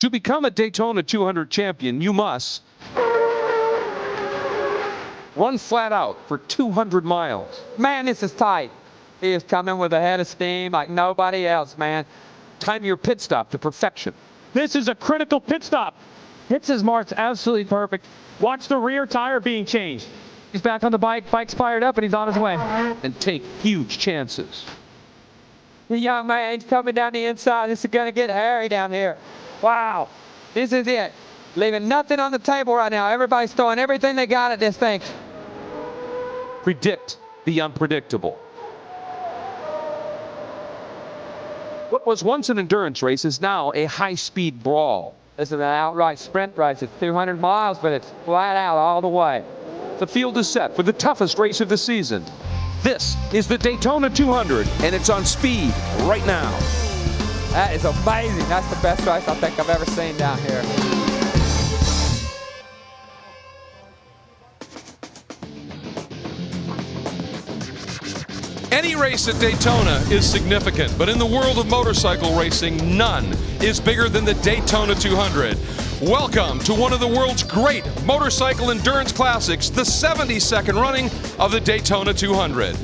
To become a Daytona 200 champion, you must run flat out for 200 miles. Man, this is tight. He is coming with a head of steam like nobody else, man. Time your pit stop to perfection. This is a critical pit stop. Hits his marks absolutely perfect. Watch the rear tire being changed. He's back on the bike. Bike's fired up, and he's on his way. And take huge chances. The young man's coming down the inside. This is going to get hairy down here. Wow. This is it. Leaving nothing on the table right now. Everybody's throwing everything they got at this thing. Predict the unpredictable. What was once an endurance race is now a high-speed brawl. This is an outright sprint race. It's 200 miles, but it's flat out all the way. The field is set for the toughest race of the season. This is the Daytona 200, and it's on speed right now. That is amazing. That's the best race I think I've ever seen down here. Any race at Daytona is significant, but in the world of motorcycle racing, none is bigger than the Daytona 200. Welcome to one of the world's great motorcycle endurance classics, the 72nd running of the Daytona 200.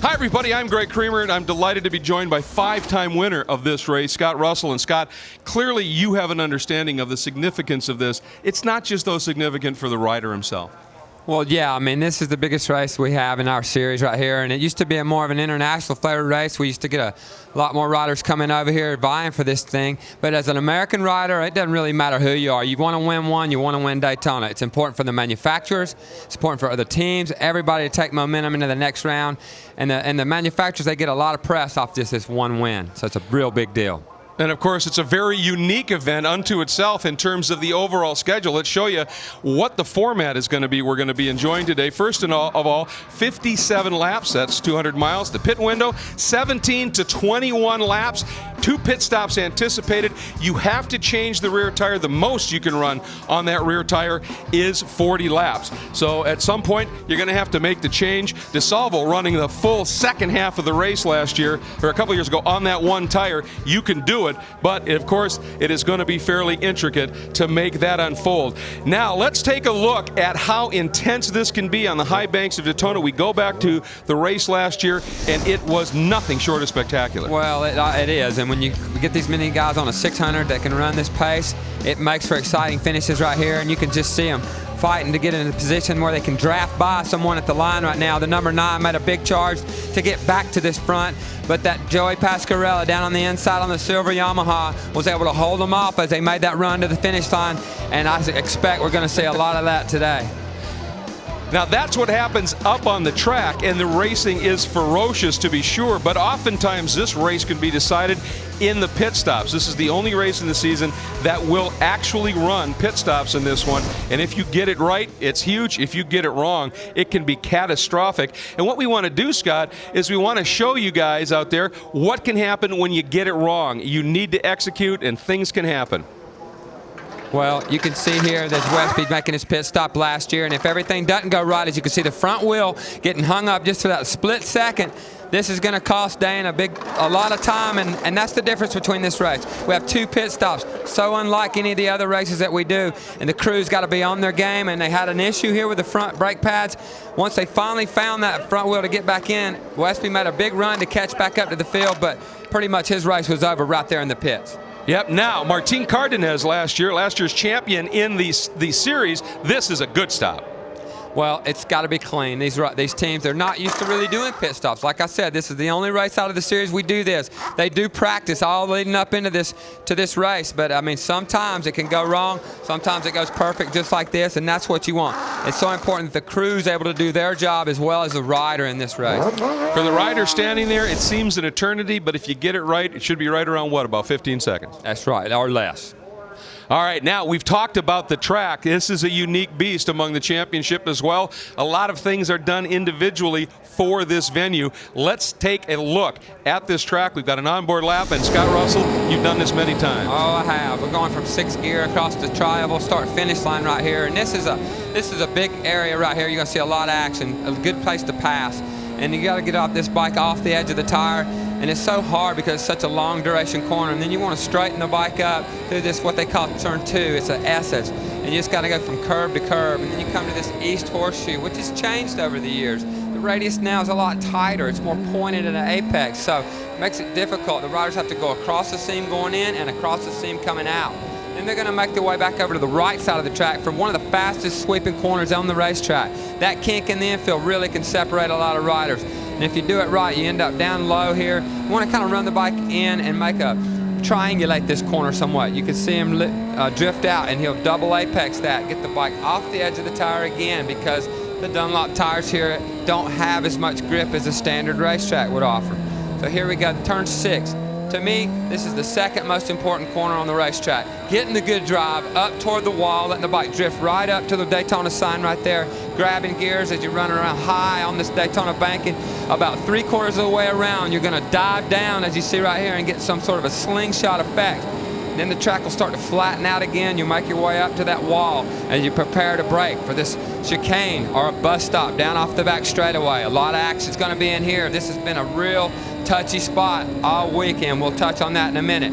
Hi everybody, I'm Greg Creamer, and I'm delighted to be joined by five-time winner of this race, Scott Russell. And Scott, clearly you have an understanding of the significance of this. It's not just though significant for the rider himself. Well, yeah, I mean, this is the biggest race we have in our series right here, and it used to be more of an international flavored race. We used to get a lot more riders coming over here vying for this thing, but as an American rider, it doesn't really matter who you are. You want to win one, you want to win Daytona. It's important for the manufacturers, it's important for other teams, everybody to take momentum into the next round, and the manufacturers, they get a lot of press off just this one win, so it's a real big deal. And of course, it's a very unique event unto itself in terms of the overall schedule. Let's show you what the format is going to be. We're going to be enjoying today. First of all, 57 laps. That's 200 miles. The pit window, 17 to 21 laps. 2 pit stops anticipated. You have to change the rear tire. The most you can run on that rear tire is 40 laps. So at some point, you're going to have to make the change. DISALVO running the full second half of the race last year, or a couple years ago, on that one tire. You can do it, but of course, it is going to be fairly intricate to make that unfold. Now, let's take a look at how intense this can be on the high banks of Daytona. We go back to the race last year, and it was nothing short of spectacular. Well, it is, and when you get these many guys on a 600 that can run this pace, it makes for exciting finishes right here, and you can just see them fighting to get in a position where they can draft by someone at the line right now. The number 9 made a big charge to get back to this front, but that Joey PASCARELLA down on the inside on the silver Yamaha was able to hold them off as they made that run to the finish line, and I expect we're going to see a lot of that today. Now that's what happens up on the track, and the racing is ferocious to be sure, but oftentimes this race can be decided in the pit stops. This is the only race in the season that will actually run pit stops in this one, and if you get it right, it's huge. If you get it wrong, it can be catastrophic. And what we want to do, Scott, is we want to show you guys out there what can happen when you get it wrong. You need to execute, and things can happen. Well, you can see here that WESTBY making his pit stop last year, and if everything doesn't go right, as you can see the front wheel getting hung up just for that split second, this is going to cost DANE a lot of time, and that's the difference between this race. We have 2 pit stops, so unlike any of the other races that we do, and the crew's got to be on their game, and they had an issue here with the front brake pads. Once they finally found that front wheel to get back in, WESTBY made a big run to catch back up to the field, but pretty much his race was over right there in the pits. Yep, now Martin Cardenas last year's champion in the series, this is a good stop. Well, it's got to be clean. These teams, they're not used to really doing pit stops. Like I said, this is the only race out of the series we do this. They do practice all leading up into this race, but I mean, sometimes it can go wrong. Sometimes it goes perfect just like this, and that's what you want. It's so important that the crew's able to do their job as well as the rider in this race. For the rider standing there, it seems an eternity, but if you get it right, it should be right around, what, about 15 seconds? That's right, or less. All right, now we've talked about the track. This is a unique beast among the championship as well. A lot of things are done individually for this venue. Let's take a look at this track. We've got an onboard lap, and Scott Russell, you've done this many times. Oh, I have. We're going from 6th gear across the tri-oval start-finish line right here, and this is a big area right here. You're going to see a lot of action, a good place to pass. And you got to get off this bike off the edge of the tire And it's so hard because it's such a long duration corner. And then you want to straighten the bike up through this, what they call turn 2. It's an SS. And you just got to go from curb to curb. And then you come to this east horseshoe, which has changed over the years. The radius now is a lot tighter. It's more pointed at an apex. So it makes it difficult. The riders have to go across the seam going in and across the seam coming out. Then they're going to make their way back over to the right side of the track from one of the fastest sweeping corners on the racetrack. That kink in the infield really can separate a lot of riders. And if you do it right, you end up down low here. You want to kind of run the bike in and make a triangulate this corner somewhat. You can see him drift out, and he'll double apex that, get the bike off the edge of the tire again, because the Dunlop tires here don't have as much grip as a standard racetrack would offer. So here we go, turn 6. To me, this is the second most important corner on the racetrack. Getting the good drive up toward the wall, letting the bike drift right up to the Daytona sign right there, grabbing gears as you run around high on this Daytona banking. About 3/4 of the way around, you're going to dive down, as you see right here, and get some sort of a slingshot effect. Then the track will start to flatten out again. You make your way up to that wall as you prepare to brake for this chicane or a bus stop down off the back straightaway. A lot of action's going to be in here. This has been a real touchy spot all weekend. We'll touch on that in a minute.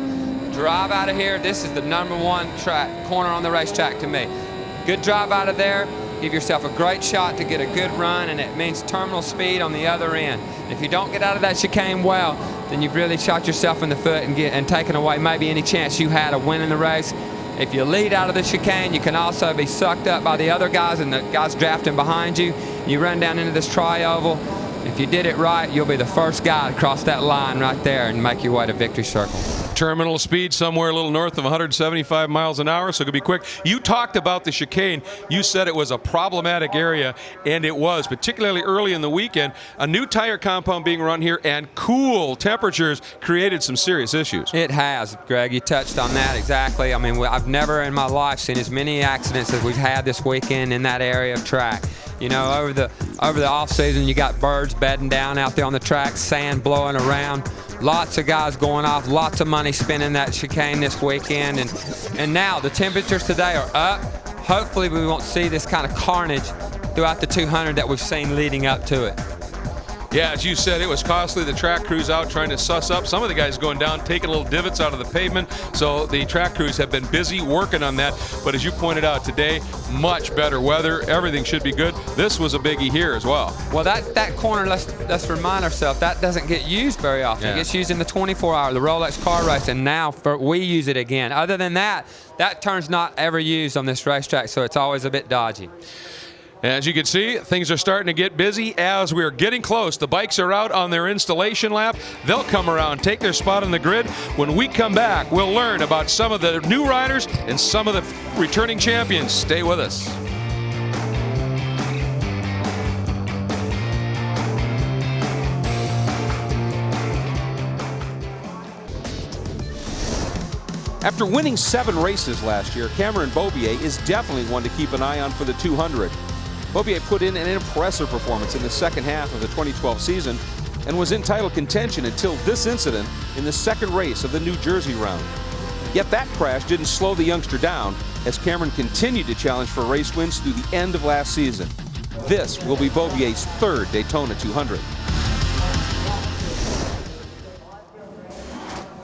Drive out of here. This is the #1 corner on the racetrack to me. Good drive out of there. Give yourself a great shot to get a good run, and it means terminal speed on the other end. If you don't get out of that chicane well, then you've really shot yourself in the foot and taken away maybe any chance you had of winning the race. If you lead out of the chicane, you can also be sucked up by the other guys and the guys drafting behind you. You run down into this tri-oval. If you did it right, you'll be the first guy to cross that line right there and make your way to victory circle. Terminal speed somewhere a little north of 175 miles an hour, so it could be quick. You talked about the chicane. You said it was a problematic area, and it was, particularly early in the weekend. A new tire compound being run here, and cool temperatures created some serious issues. It has, Greg. You touched on that exactly. I mean, I've never in my life seen as many accidents as we've had this weekend in that area of track. You know, over the off season, you got birds bedding down out there on the track, sand blowing around. Lots of guys going off, lots of money spending that chicane this weekend, and now the temperatures today are up. Hopefully we won't see this kind of carnage throughout the 200 that we've seen leading up to it. Yeah, as you said, it was costly. The track crews out trying to suss up. Some of the guys going down, taking little divots out of the pavement. So the track crews have been busy working on that. But as you pointed out today, much better weather. Everything should be good. This was a biggie here as well. Well, that corner, let's remind ourselves, that doesn't get used very often. Yeah. It gets used in the 24-hour, the Rolex car race, and now we use it again. Other than that, that turn's not ever used on this racetrack, so it's always a bit dodgy. As you can see, things are starting to get busy as we're getting close. The bikes are out on their installation lap. They'll come around, take their spot on the grid. When we come back, we'll learn about some of the new riders and some of the returning champions. Stay with us. After winning 7 races last year, Cameron Beaubier is definitely one to keep an eye on for the 200. Beaubier put in an impressive performance in the second half of the 2012 season and was in title contention until this incident in the second race of the New Jersey round. Yet that crash didn't slow the youngster down as Cameron continued to challenge for race wins through the end of last season. This will be Beaubier's 3rd Daytona 200.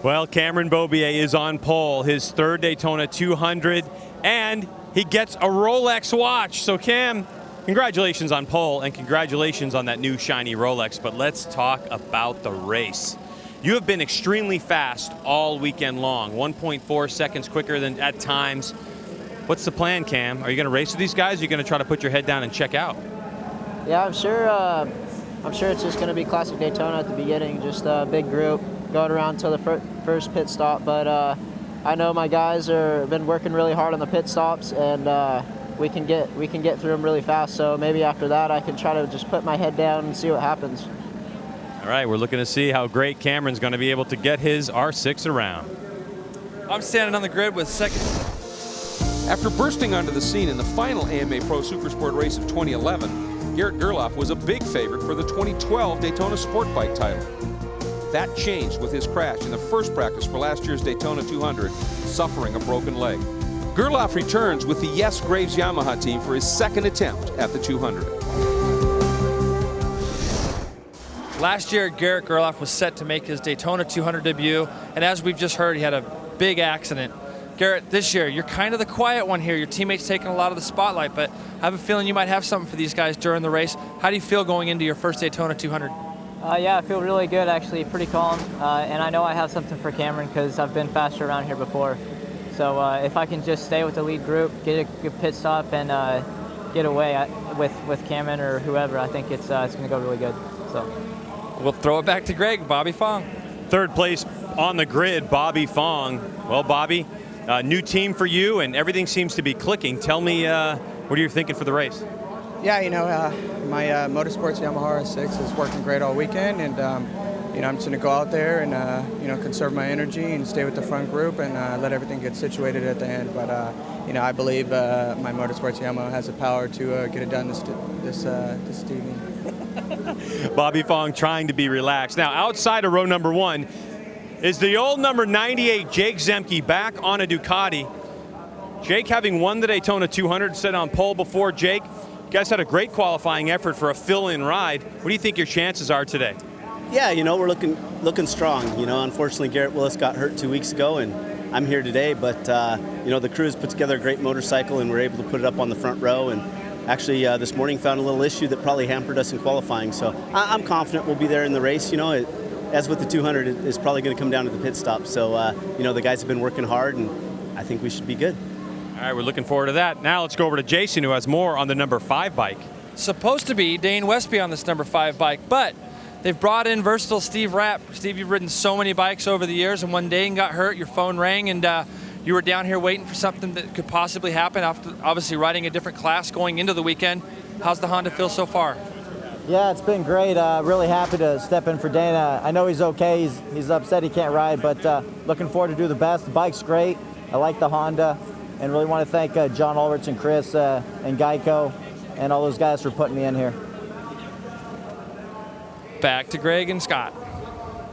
Well, Cameron Beaubier is on pole, his 3rd Daytona 200, and he gets a Rolex watch. So Cam, congratulations on pole and congratulations on that new shiny Rolex, but let's talk about the race. You have been extremely fast all weekend long, 1.4 seconds quicker than at times. What's the plan, Cam? Are you going to race with these guys, or are you going to try to put your head down and check out? Yeah, I'm sure it's just going to be classic Daytona at the beginning, just a big group going around till the first pit stop. But I know my guys have been working really hard on the pit stops, and we can get through them really fast. So maybe after that, I can try to just put my head down and see what happens. All right, we're looking to see how great Cameron's going to be able to get his R6 around. I'm standing on the grid with second. After bursting onto the scene in the final AMA Pro Supersport race of 2011, Garrett Gerloff was a big favorite for the 2012 Daytona SportBike title. That changed with his crash in the first practice for last year's Daytona 200, suffering a broken leg. Gerloff returns with the Yes Graves Yamaha team for his 2nd attempt at the 200. Last year, Garrett Gerloff was set to make his Daytona 200 debut, and as we've just heard, he had a big accident. Garrett, this year, you're kind of the quiet one here. Your teammate's taking a lot of the spotlight, but I have a feeling you might have something for these guys during the race. How do you feel going into your first Daytona 200? Yeah, I feel really good, actually, pretty calm. And I know I have something for Cameron because I've been faster around here before. So if I can just stay with the lead group, get a good pit stop, and get away with Cameron or whoever, I think it's going to go really good. So we'll throw it back to Greg, Bobby Fong. Third place on the grid, Bobby Fong. Well, Bobby, new team for you, and everything seems to be clicking. Tell me, what are you thinking for the race? Yeah, my Motorsports Yamaha R6 is working great all weekend, and I'm just going to go out there and conserve my energy and stay with the front group and let everything get situated at the end. But I believe my Motorsports Yamaha has the power to get it done this evening. Bobby Fong trying to be relaxed. Now, outside of row number 1 is the old number 98, Jake Zemke, back on a Ducati. Jake, having won the Daytona 200, set on pole before. Jake, you guys had a great qualifying effort for a fill-in ride. What do you think your chances are today? Yeah, we're looking strong. Unfortunately, Garrett Willis got hurt 2 weeks ago, and I'm here today. But the crew has put together a great motorcycle, and we're able to put it up on the front row. And actually, this morning found a little issue that probably hampered us in qualifying. So I'm confident we'll be there in the race. As with the 200, it's probably going to come down to the pit stop. So the guys have been working hard, and I think we should be good. All right, we're looking forward to that. Now let's go over to Jason, who has more on the number 5 bike. Supposed to be Dane Westby on this number 5 bike, but they've brought in versatile Steve Rapp. Steve, you've ridden so many bikes over the years, and when Dane got hurt, your phone rang, and you were down here waiting for something that could possibly happen after obviously riding a different class going into the weekend. How's the Honda feel so far? Yeah, it's been great. Really happy to step in for Dane. I know he's okay. He's upset he can't ride, but looking forward to do the best. The bike's great. I like the Honda, and really want to thank John Ulrich and Chris and GEICO and all those guys for putting me in here. Back to Greg and Scott.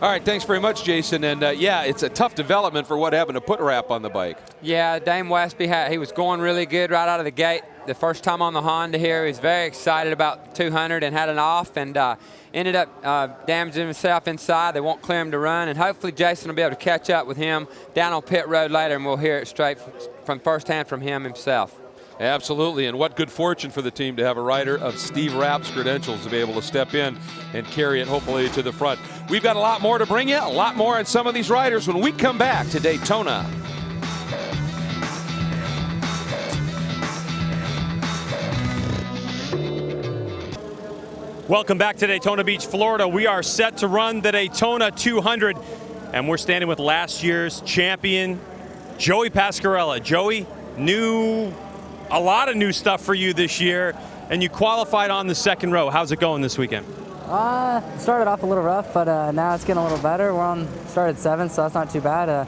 All right, thanks very much, Jason. And yeah, it's a tough development for what happened to put Rapp on the bike. Yeah, Dane Westby, he was going really good right out of the gate. The first time on the Honda here, he was very excited about 200 and had an off, and ended up damaging himself inside. They won't clear him to run, and hopefully Jason will be able to catch up with him down on pit road later, and we'll hear it straight from firsthand from him himself. Absolutely, and what good fortune for the team to have a rider of Steve Rapp's credentials to be able to step in and carry it hopefully to the front. We've got a lot more to bring you, a lot more on some of these riders when we come back to Daytona. Welcome back to Daytona Beach, Florida. We are set to run the Daytona 200, and we're standing with last year's champion, Joey Pascarella. Joey, a lot of new stuff for you this year, and you qualified on the second row. How's it going this weekend? Started off a little rough, but now it's getting a little better. Started 7th, so that's not too bad.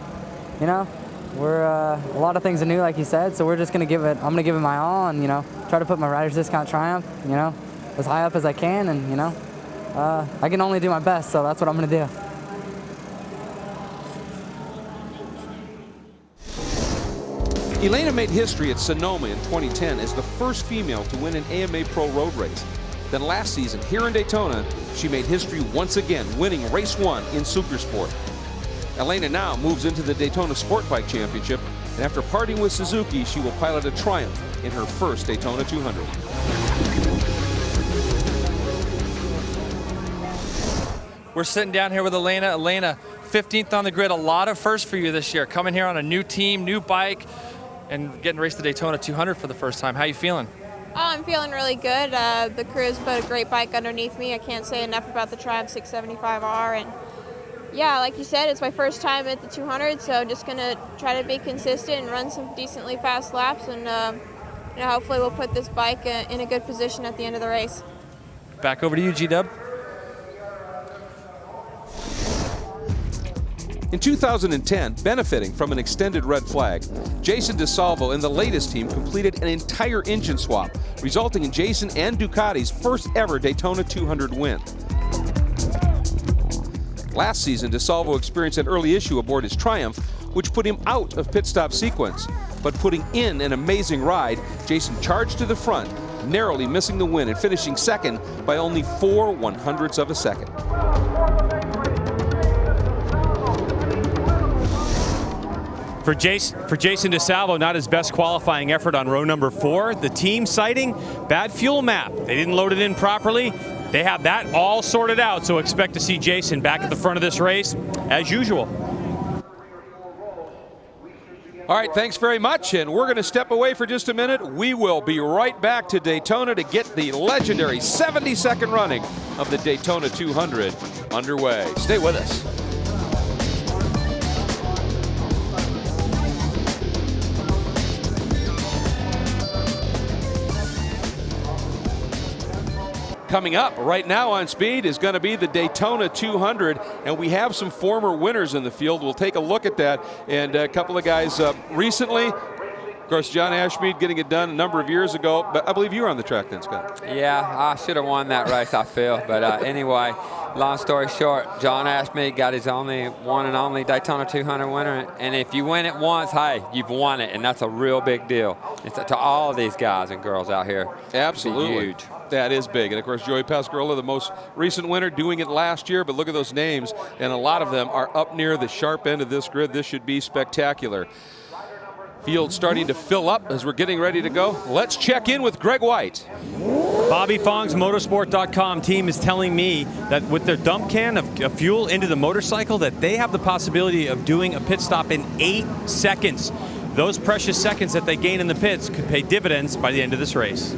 We're a lot of things are new, like you said, so we're just gonna give it. I'm gonna give it my all, and try to put my rider's discount Triumph, as high up as I can, and I can only do my best, so that's what I'm gonna do. Elena made history at Sonoma in 2010 as the first female to win an AMA Pro Road race. Then last season, here in Daytona, she made history once again, winning race 1 in Supersport. Elena now moves into the Daytona SportBike Championship, and after parting with Suzuki, she will pilot a Triumph in her first Daytona 200. We're sitting down here with Elena. Elena, 15th on the grid, a lot of firsts for you this year. Coming here on a new team, new bike, and getting to race the Daytona 200 for the first time. How you feeling? Oh, I'm feeling really good. The crew's put a great bike underneath me. I can't say enough about the Triumph 675R. And yeah, like you said, it's my first time at the 200, so just gonna try to be consistent and run some decently fast laps, and hopefully we'll put this bike in a good position at the end of the race. Back over to you, G-Dub. In 2010, benefiting from an extended red flag, Jason DISALVO and the latest team completed an entire engine swap, resulting in Jason and Ducati's first ever Daytona 200 win. Last season, DISALVO experienced an early issue aboard his Triumph, which put him out of pit stop sequence. But putting in an amazing ride, Jason charged to the front, narrowly missing the win and finishing second by only 4/100ths of a second. For Jason DISALVO, not his best qualifying effort on row number 4. The team citing bad fuel map. They didn't load it in properly. They have that all sorted out, so expect to see Jason back at the front of this race as usual. All right, thanks very much, and we're going to step away for just a minute. We will be right back to Daytona to get the legendary 70-second running of the Daytona 200 underway. Stay with us. Coming up right now on Speed is going to be the Daytona 200, and we have some former winners in the field. We'll take a look at that, and a couple of guys recently. Of course, John Ashmead getting it done a number of years ago, but I believe you were on the track then, Scott. Yeah, I should have won that race, I feel. But anyway, long story short, John Ashmead got his only one and only Daytona 200 winner. And if you win it once, hey, you've won it, and that's a real big deal. It's to all of these guys and girls out here. Absolutely. It's huge. That is big. And of course, Joey PASCARELLA, the most recent winner, doing it last year. But look at those names, and a lot of them are up near the sharp end of this grid. This should be spectacular. Field starting to fill up as we're getting ready to go. Let's check in with Greg White. Bobby Fong's Motorsport.com team is telling me that with their dump can of fuel into the motorcycle, that they have the possibility of doing a pit stop in 8 seconds. Those precious seconds that they gain in the pits could pay dividends by the end of this race.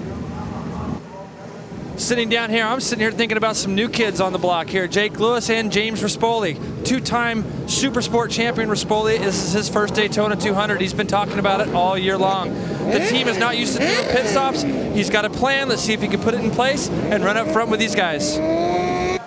Sitting down here, I'm sitting here thinking about some new kids on the block here. Jake Lewis and James Rispoli. 2-time Super Sport champion Rispoli. This is his first Daytona 200. He's been talking about it all year long. The team is not used to doing pit stops. He's got a plan. Let's see if he can put it in place and run up front with these guys. And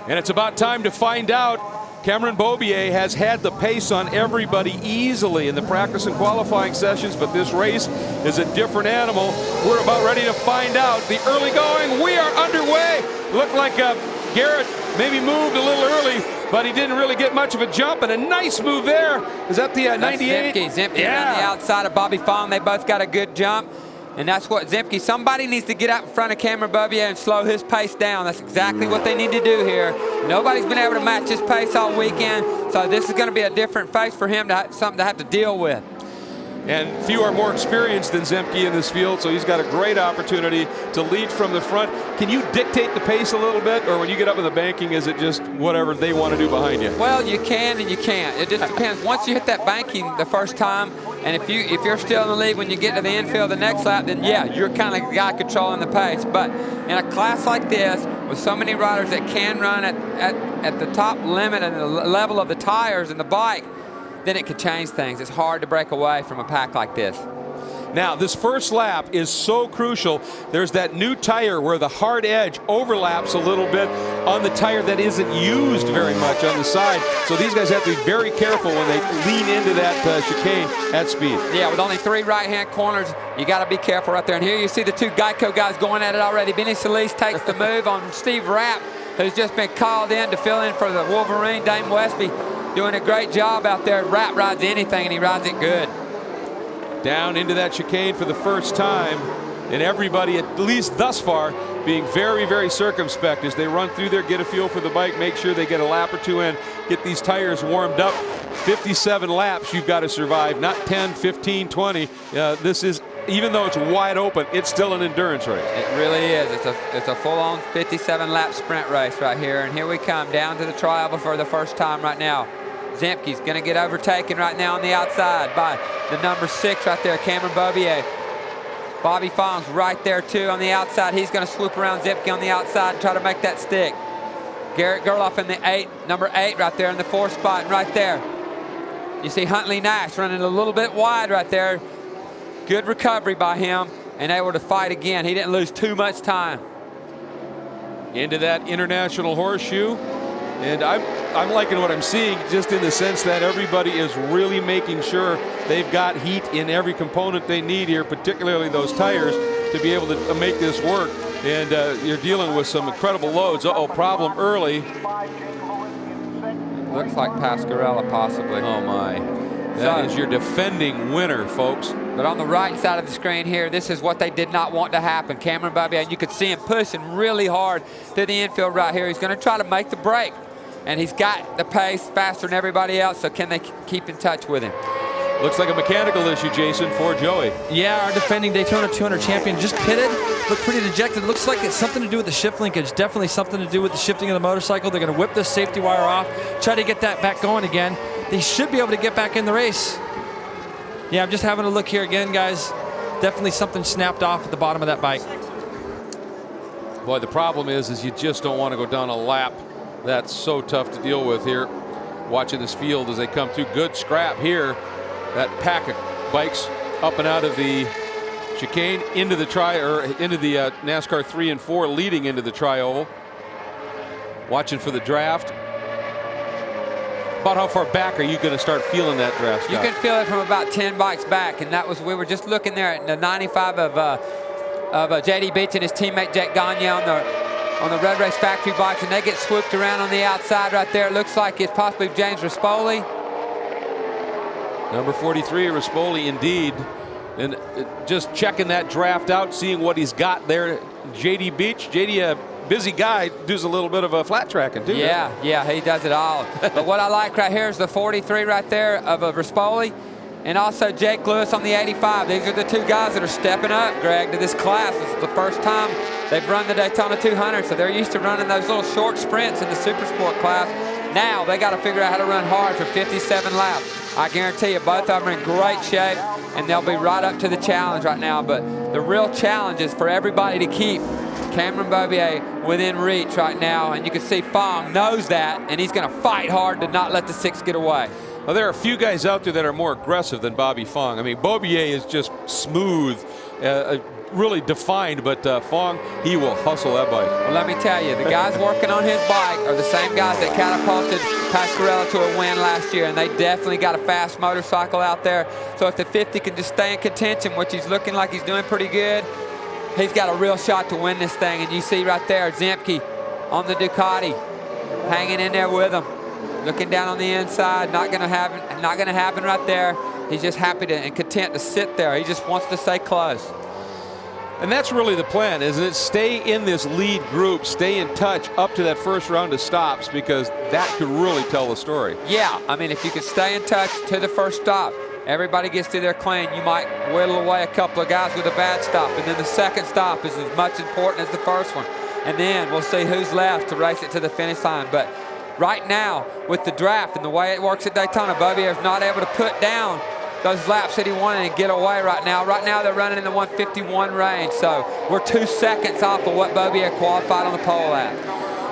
it's about time to find out. Cameron Beaubier has had the pace on everybody easily in the practice and qualifying sessions, but this race is a different animal. We're about ready to find out. The early going, we are underway. Looked like Garrett maybe moved a little early, but he didn't really get much of a jump, and a nice move there. Is that the 98? Zemke on the outside of Bobby Fong. They both got a good jump. And that's what Zemke, somebody needs to get out in front of Cameron Beaubier and slow his pace down. That's exactly what they need to do here. Nobody's been able to match his pace all weekend, so this is going to be a different face for him, something to have to deal with. And few are more experienced than Zemke in this field, so he's got a great opportunity to lead from the front. Can you dictate the pace a little bit, or when you get up in the banking, is it just whatever they want to do behind you? Well, you can and you can't. It just depends. Once you hit that banking the first time, and if you're still in the lead when you get to the infield the next lap, then yeah, you're kind of the guy controlling the pace. But in a class like this, with so many riders that can run at the top limit and the level of the tires and the bike, then it could change things. It's hard to break away from a pack like this. Now, this first lap is so crucial. There's that new tire where the hard edge overlaps a little bit on the tire that isn't used very much on the side. So these guys have to be very careful when they lean into that chicane at speed. Yeah, with only 3 right-hand corners, you got to be careful right there. And here you see the 2 GEICO guys going at it already. Benny Solis takes the move on Steve Rapp, who's just been called in to fill in for the Wolverine, Dane Westby. Doing a great job out there. Rapp rides anything, and he rides it good. Down into that chicane for the first time, and everybody, at least thus far, being very, very circumspect as they run through there, get a feel for the bike, make sure they get a lap or 2 in, get these tires warmed up. 57 laps you've got to survive, not 10, 15, 20. This is, even though it's wide open, it's still an endurance race. It really is. It's a full-on 57-lap sprint race right here, and here we come down to the tri-oval for the first time right now. Zemke's going to get overtaken right now on the outside by the number 6 right there, Cameron Beaubier. Bobby Fong's right there too on the outside. He's going to swoop around Zemke on the outside and try to make that stick. Garrett Gerloff in the number 8 right there in the 4th spot, and right there you see Huntley Nash running a little bit wide right there. Good recovery by him and able to fight again. He didn't lose too much time. Into that international horseshoe. And I'm liking what I'm seeing, just in the sense that everybody is really making sure they've got heat in every component they need here, particularly those tires, to be able to make this work. And you're dealing with some incredible loads. Uh-oh, problem early. Looks like PASCARELLA possibly. Oh my. That is your defending winner, folks. But on the right side of the screen here, this is what they did not want to happen. Cameron Beaubier, and you could see him pushing really hard through the infield right here. He's going to try to make the break. And he's got the pace faster than everybody else, so can they keep in touch with him? Looks like a mechanical issue, Jason, for Joey. Yeah, our defending Daytona 200 champion just pitted. Looked pretty dejected. Looks like it's something to do with the shift linkage. Definitely something to do with the shifting of the motorcycle. They're going to whip this safety wire off, try to get that back going again. They should be able to get back in the race. Yeah, I'm just having a look here again, guys. Definitely something snapped off at the bottom of that bike. Boy, the problem is you just don't want to go down a lap. That's so tough to deal with here. Watching this field as they come through. Good scrap here. That pack of bikes up and out of the chicane into the NASCAR 3 and 4, leading into the tri-oval. Watching for the draft. About how far back are you going to start feeling that draft, Scott? You can feel it from about 10 bikes back, and that was, we were just looking there at the 95 of J.D. Beach and his teammate Jake Gagne on the Red Race factory bikes, and they get swooped around on the outside right there. It looks like it's possibly James Rispoli. Number 43, Rispoli, indeed. And just checking that draft out, seeing what he's got there. J.D. Beach, J.D. a busy guy, does a little bit of a flat tracking too. Yeah, he does it all. But what I like right here is the 43 right there of Rispoli, and also Jake Lewis on the 85. These are the two guys that are stepping up, Greg, to this class. This is the first time they've run the Daytona 200, so they're used to running those little short sprints in the Super Sport class. Now they got to figure out how to run hard for 57 laps. I guarantee you both of them are in great shape, and they'll be right up to the challenge right now. But the real challenge is for everybody to keep Cameron Beaubier within reach right now, and you can see Fong knows that, and he's going to fight hard to not let the 6 get away. Well, there are a few guys out there that are more aggressive than Bobby Fong. I mean, Beaubier is just smooth, really defined, but Fong, he will hustle that bike. Well, let me tell you, the guys working on his bike are the same guys that catapulted PASCARELLA to a win last year, and they definitely got a fast motorcycle out there. So if the 50 can just stay in contention, which he's looking like he's doing pretty good, he's got a real shot to win this thing. And you see right there, Zemke on the Ducati, hanging in there with him, looking down on the inside. Not going to happen right there. He's just happy to and content to sit there. He just wants to stay close. And that's really the plan, isn't it? Stay in this lead group, stay in touch up to that first round of stops, because that could really tell the story. Yeah, I mean, if you could stay in touch to the first stop, everybody gets through their clean. You might whittle away a couple of guys with a bad stop, and then the second stop is as much important as the first one. And then we'll see who's left to race it to the finish line. But right now, with the draft and the way it works at Daytona, Beaubier is not able to put down those laps that he wanted and get away right now. Right now, they're running in the 151 range, so we're 2 seconds off of what Beaubier qualified on the pole at.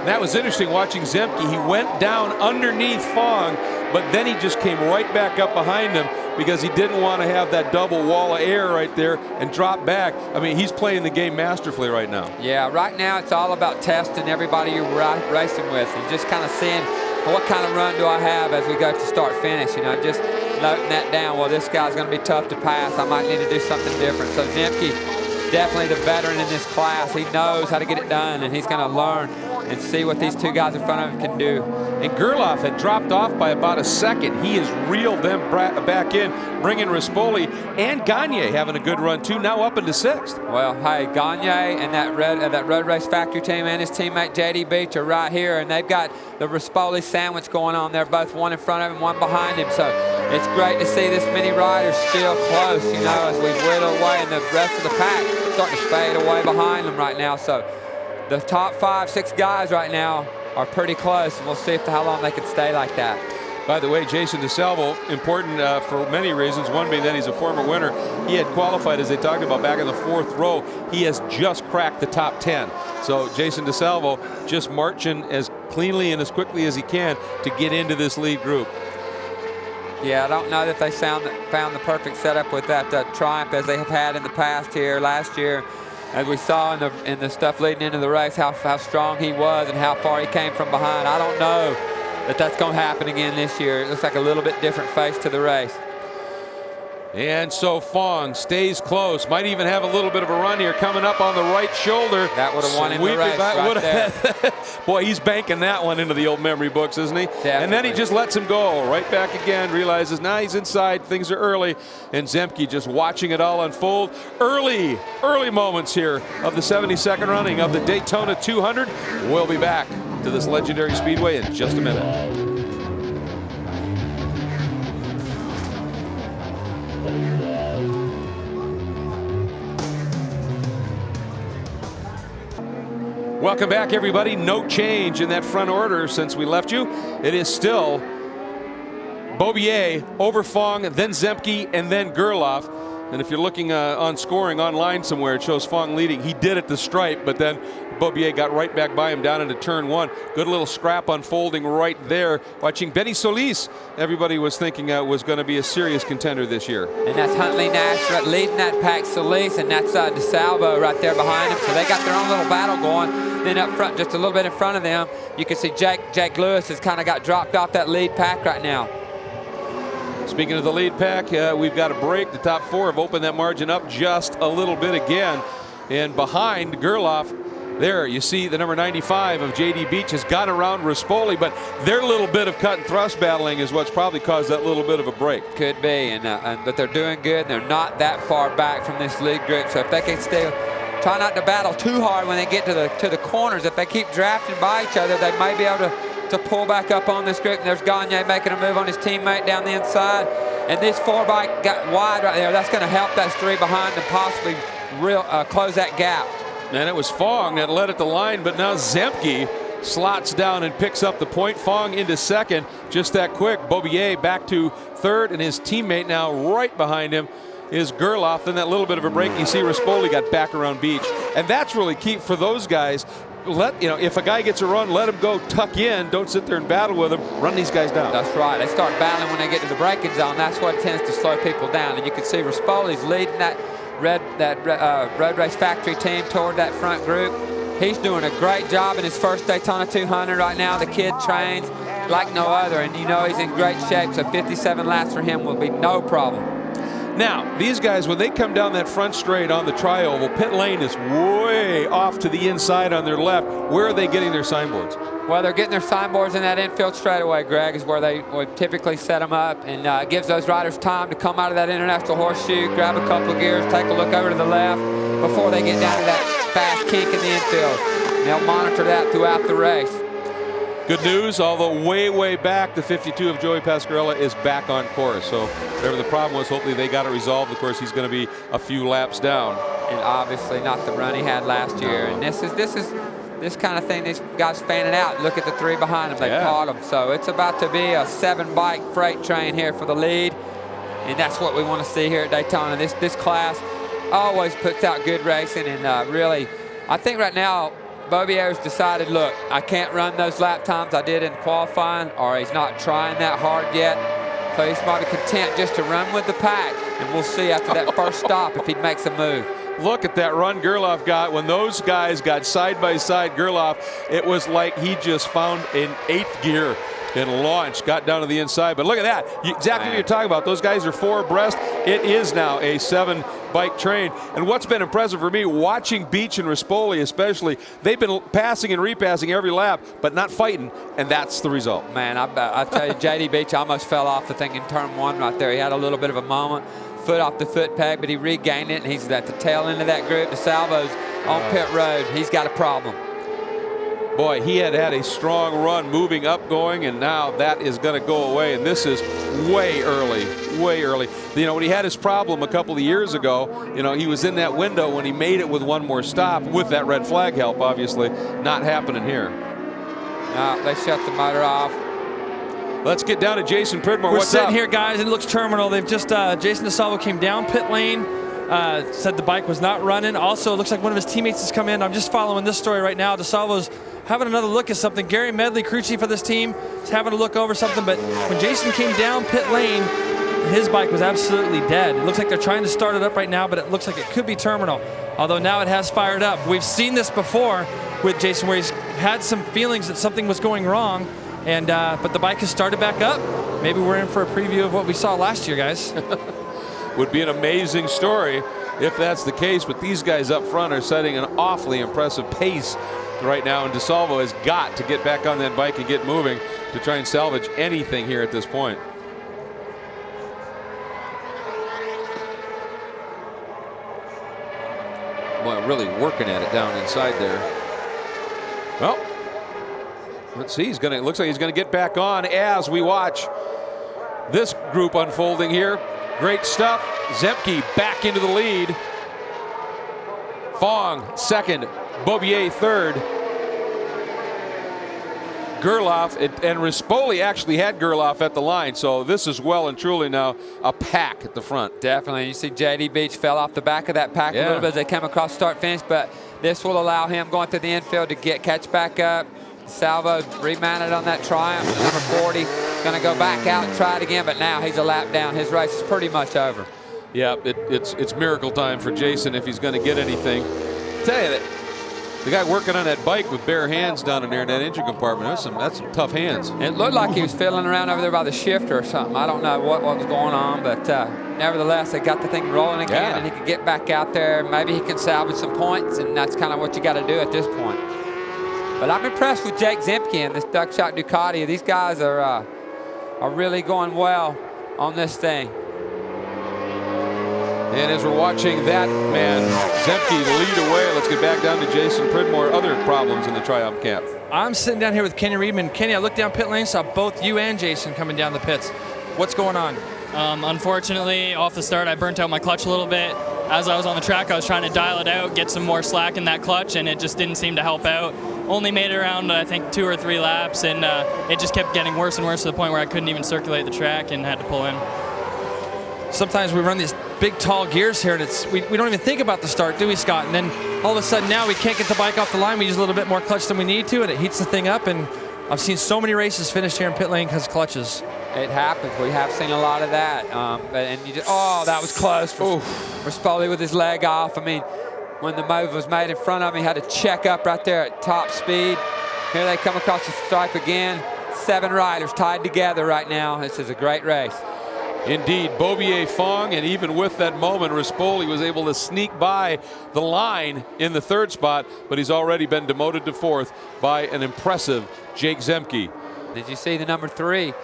That was interesting watching Zemke. He went down underneath Fong, but then he just came right back up behind him because he didn't want to have that double wall of air right there and drop back. I mean, he's playing the game masterfully right now. Yeah, right now it's all about testing everybody you're racing with and just kind of seeing what kind of run do I have as we go to start-finish. You know, just noting that down. Well, this guy's going to be tough to pass. I might need to do something different. So Zemke, definitely the veteran in this class. He knows how to get it done, and he's going to learn and see what these two guys in front of him can do. And Gerloff had dropped off by about a second. He has reeled them back in, bringing Rispoli and Gagne having a good run too, now up into 6th. Well, hey, Gagne and that Red Race Factory team and his teammate J.D. Beach are right here, and they've got the Rispoli sandwich going on there, both one in front of him, one behind him. So it's great to see this many riders still close, you know, as we whittle away, and the rest of the pack starting to fade away behind them right now. So the top 5, 6 guys right now are pretty close, and we'll see how long they can stay like that. By the way, Jason DiSalvo, important for many reasons. One being that he's a former winner. He had qualified, as they talked about, back in the 4th row. He has just cracked the top 10. So Jason DiSalvo just marching as cleanly and as quickly as he can to get into this lead group. Yeah, I don't know that they found the perfect setup with that Triumph as they have had in the past here, last year. As we saw in the stuff leading into the race, how strong he was and how far he came from behind. I don't know that that's going to happen again this year. It looks like a little bit different face to the race. And so Fong stays close. Might even have a little bit of a run here coming up on the right shoulder. That would have won him the race right there. Boy, he's banking that one into the old memory books, isn't he? Definitely. And then he just lets him go. Right back again, realizes now he's inside, things are early, and Zemke just watching it all unfold. Early moments here of the 72nd running of the Daytona 200. We'll be back to this legendary speedway in just a minute. Welcome back, everybody. No change in that front order since we left you. It is still Beaubier over Fong, then Zemke, and then Gerloff. And if you're looking on scoring online somewhere, it shows Fong leading. He did at the stripe, but then Beaubier got right back by him down into turn 1. Good little scrap unfolding right there. Watching Benny Solis, everybody was thinking was going to be a serious contender this year. And that's Huntley Nash leading that pack, Solis, and that's DISALVO right there behind him. So they got their own little battle going. Then up front, just a little bit in front of them, you can see Jake Lewis has kind of got dropped off that lead pack right now. Speaking of the lead pack, we've got a break. The top 4 have opened that margin up just a little bit again. And behind Gerloff, there you see the number 95 of JD Beach has got around Rispoli, but their little bit of cut and thrust battling is what's probably caused that little bit of a break. Could be, but they're doing good. They're not that far back from this lead group, so if they can still try not to battle too hard when they get to the corners, if they keep drafting by each other, they may be able to pull back up on this group. And there's Gagne making a move on his teammate down the inside. And this 4-bike got wide right there. That's going to help those 3 behind and possibly close that gap. And it was Fong that led at the line, but now Zemke slots down and picks up the point. Fong into second, just that quick. Beaubier back to third, and his teammate now right behind him is Gerloff. Then that little bit of a break, you see Rispoli got back around Beach. And that's really key for those guys. If a guy gets a run, let him go tuck in. Don't sit there and battle with him. Run these guys down. That's right. They start battling when they get to the braking zone. That's what tends to slow people down. And you can see Rispoli's leading that Road Race Factory team toward that front group. He's doing a great job in his first Daytona 200 right now. The kid trains like no other, and you know he's in great shape, so 57 laps for him will be no problem. Now, these guys, when they come down that front straight on the tri-oval, pit lane is way off to the inside on their left. Where are they getting their signboards? Well, they're getting their signboards in that infield straightaway, Greg, is where they would typically set them up, and gives those riders time to come out of that international horseshoe, grab a couple of gears, take a look over to the left before they get down to that fast kink in the infield. And they'll monitor that throughout the race. Good news, although way back, the 52 of Joey Pascarella is back on course. So whatever the problem was, hopefully they got it resolved. Of course, he's going to be a few laps down. And obviously not the run he had last year. And this kind of thing, these guys fanning out. Look at the 3 behind them. They caught them. So it's about to be a 7-bike freight train here for the lead. And that's what we want to see here at Daytona. This class always puts out good racing. And really, I think right now, Beaubier's decided, look, I can't run those lap times I did in qualifying, or he's not trying that hard yet. So he's probably content just to run with the pack, and we'll see after that first stop if he makes a move. Look at that run Gerloff got. When those guys got side by side, Gerloff, it was like he just found an 8th gear and launched, got down to the inside. But look at that. Exactly what you're talking about. Those guys are 4 abreast. It is now a 7-bike train. And what's been impressive for me, watching Beach and Rispoli especially, they've been passing and repassing every lap, but not fighting, and that's the result. Man, I tell you, JD Beach almost fell off the thing in turn 1 right there. He had a little bit of a moment, foot off the foot peg, but he regained it, and he's at the tail end of that group. DISALVO's on pit road. He's got a problem. Boy, he had a strong run moving up going, and now that is going to go away. And this is way early. You know, when he had his problem a couple of years ago, you know, he was in that window when he made it with 1 more stop with that red flag help, obviously. Not happening here. No, they shut the motor off. Let's get down to Jason Pridmore. We're What's sitting up? here, guys. It looks terminal. They've just, Jason DISALVO came down pit lane, said the bike was not running. Also, it looks like one of his teammates has come in. I'm just following this story right now. DISALVO's having another look at something. Gary Medley, crew chief of this team, is having a look over something. But when Jason came down pit lane, his bike was absolutely dead. It looks like they're trying to start it up right now, but it looks like it could be terminal. Although now it has fired up. We've seen this before with Jason, where he's had some feelings that something was going wrong, and but the bike has started back up. Maybe we're in for a preview of what we saw last year, guys. would be an amazing story if that's the case. But these guys up front are setting an awfully impressive pace right now, and DISALVO has got to get back on that bike and get moving to try and salvage anything here at this point. Boy, really working at it down inside there. Well, let's see. Looks like he's gonna get back on as we watch this group unfolding here. Great stuff. Zemke back into the lead. Fong second. Beaubier third. Gerloff and Rispoli actually had Gerloff at the line, so this is well and truly now a pack at the front. Definitely. You see JD Beach fell off the back of that pack a little bit as they came across start finish, but this will allow him going through the infield to catch back up. Salvo remounted on that Triumph. Number 40 going to go back out and try it again, but now he's a lap down. His race is pretty much over. Yeah, it's miracle time for Jason if he's going to get anything. Tell you that the guy working on that bike with bare hands down in there in that engine compartment, that's some tough hands. It looked like he was fiddling around over there by the shifter or something. I don't know what was going on, but nevertheless, they got the thing rolling again, and he could get back out there. Maybe he can salvage some points, and that's kind of what you got to do at this point. But I'm impressed with Jake Zemke and this Duckshot Ducati. These guys are really going well on this thing. And as we're watching that man, Zemke lead away, let's get back down to Jason Pridmore. Other problems in the Triumph camp. I'm sitting down here with Kenny Riedman. Kenny, I looked down pit lane, saw both you and Jason coming down the pits. What's going on? Unfortunately, off the start, I burnt out my clutch a little bit. As I was on the track, I was trying to dial it out, get some more slack in that clutch, and it just didn't seem to help out. Only made it around, I think, 2 or 3 laps, and it just kept getting worse and worse to the point where I couldn't even circulate the track and had to pull in. Sometimes we run these big, tall gears here, and we don't even think about the start, do we, Scott? And then all of a sudden now we can't get the bike off the line. We use a little bit more clutch than we need to, and it heats the thing up. And I've seen so many races finish here in pit lane because of clutches. It happens. We have seen a lot of that. And you just, oh, that was close for Spoli with his leg off. I mean, when the move was made in front of him, he had to check up right there at top speed. Here they come across the stripe again. 7 riders tied together right now. This is a great race. Indeed, Beaubier, Fong, and even with that moment, Rispoli was able to sneak by the line in the 3rd spot, but he's already been demoted to 4th by an impressive Jake Zemke. Did you see the number 3?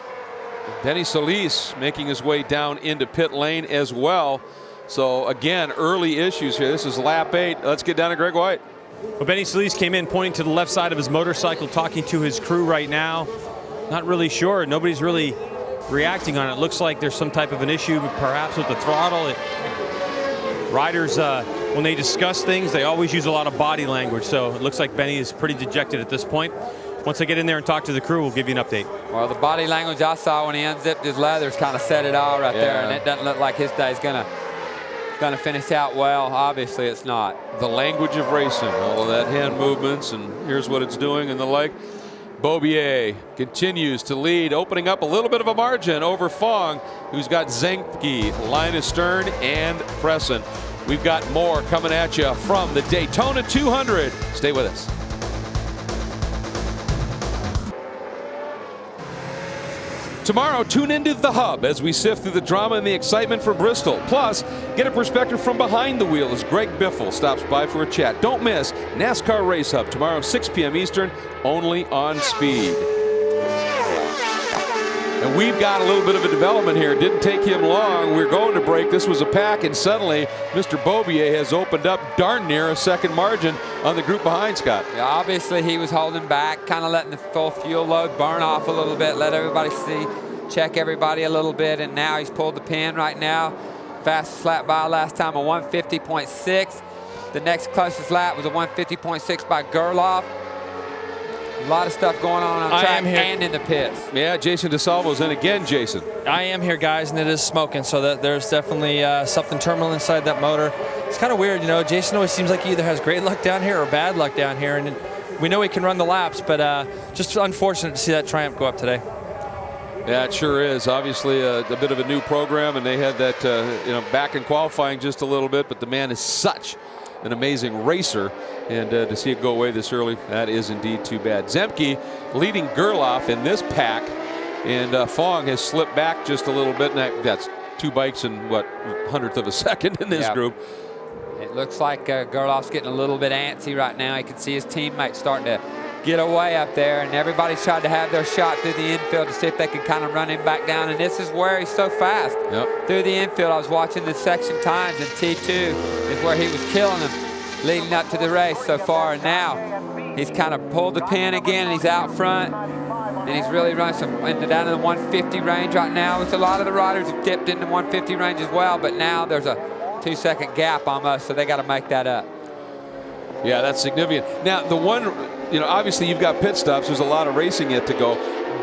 Benny Solis making his way down into pit lane as well. So again, early issues here. This is lap 8. Let's get down to Greg White. Well, Benny Solis came in pointing to the left side of his motorcycle, talking to his crew right now. Not really sure. Nobody's really reacting on it. Looks like there's some type of an issue, perhaps with the throttle. Riders, when they discuss things, they always use a lot of body language. So it looks like Benny is pretty dejected at this point. Once I get in there and talk to the crew, we'll give you an update. Well, the body language I saw when he unzipped his leathers kind of said it all right there, and it doesn't look like his day's gonna finish out well. Obviously, it's not. The language of racing, all of that hand movements, and here's what it's doing and the like. Beaubier continues to lead, opening up a little bit of a margin over Fong, who's got Zemke, Linus Stern, and Presson. We've got more coming at you from the Daytona 200. Stay with us. Tomorrow, tune into The Hub as we sift through the drama and the excitement for Bristol. Plus, get a perspective from behind the wheel as Greg Biffle stops by for a chat. Don't miss NASCAR Race Hub tomorrow, 6 p.m. Eastern, only on Speed. And we've got a little bit of a development here. It didn't take him long. We're going to break. This was a pack, and suddenly Mr. Beaubier has opened up darn near a second margin on the group behind, Scott. Yeah, obviously, he was holding back, kind of letting the full fuel load burn off a little bit, let everybody see, check everybody a little bit, and now he's pulled the pin right now. Fastest lap by last time, a 150.6. The next closest lap was a 150.6 by Gerloff. A lot of stuff going on the track and in the pits. Yeah, Jason DISALVO's in again, Jason. I am here, guys, and it is smoking, so that there's definitely something terminal inside that motor. It's kind of weird, you know. Jason always seems like he either has great luck down here or bad luck down here, and we know he can run the laps, but just unfortunate to see that Triumph go up today. Yeah, it sure is. Obviously, a bit of a new program, and they had that back in qualifying just a little bit, but the man is such an amazing racer, and to see it go away this early, that is indeed too bad. Zemke leading Gerloff in this pack, and Fong has slipped back just a little bit, and that's 2 bikes in, what, 100th of a second in this group. It looks like Gerloff's getting a little bit antsy right now. You can see his teammates starting to get away up there, and everybody's trying to have their shot through the infield to see if they can kind of run him back down, and this is where he's so fast. Through the infield. I was watching the section times, and T2 is where he was killing them leading up to the race so far, and now he's kind of pulled the pin again, and he's out front, and he's really running down in the 150 range right now, which a lot of the riders have dipped into 150 range as well, but now there's a 2-second gap almost, so they got to make that up. Yeah, that's significant. Now, the one, obviously you've got pit stops. There's a lot of racing yet to go.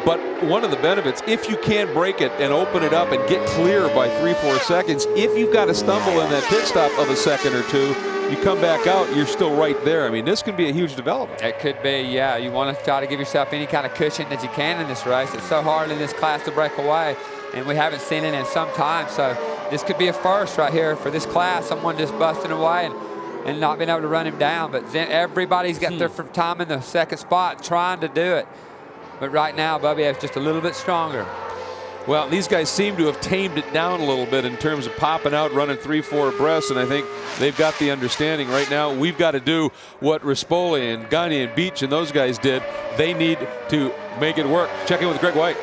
But one of the benefits, if you can break it and open it up and get clear by 3-4 seconds, if you've got to stumble in that pit stop of a second or two, you come back out, you're still right there. I mean, this can be a huge development. It could be, yeah. You want to try to give yourself any kind of cushion that you can in this race. It's so hard in this class to break away, and we haven't seen it in some time. So this could be a first right here for this class, someone just busting away and not being able to run him down. But then everybody's got their time in the second spot trying to do it. But right now, Beaubier is just a little bit stronger. Well, these guys seem to have tamed it down a little bit in terms of popping out, running 3-4 abreast, and I think they've got the understanding right now. We've got to do what Rispoli and Gagne and Beach and those guys did. They need to make it work. Check in with Greg White.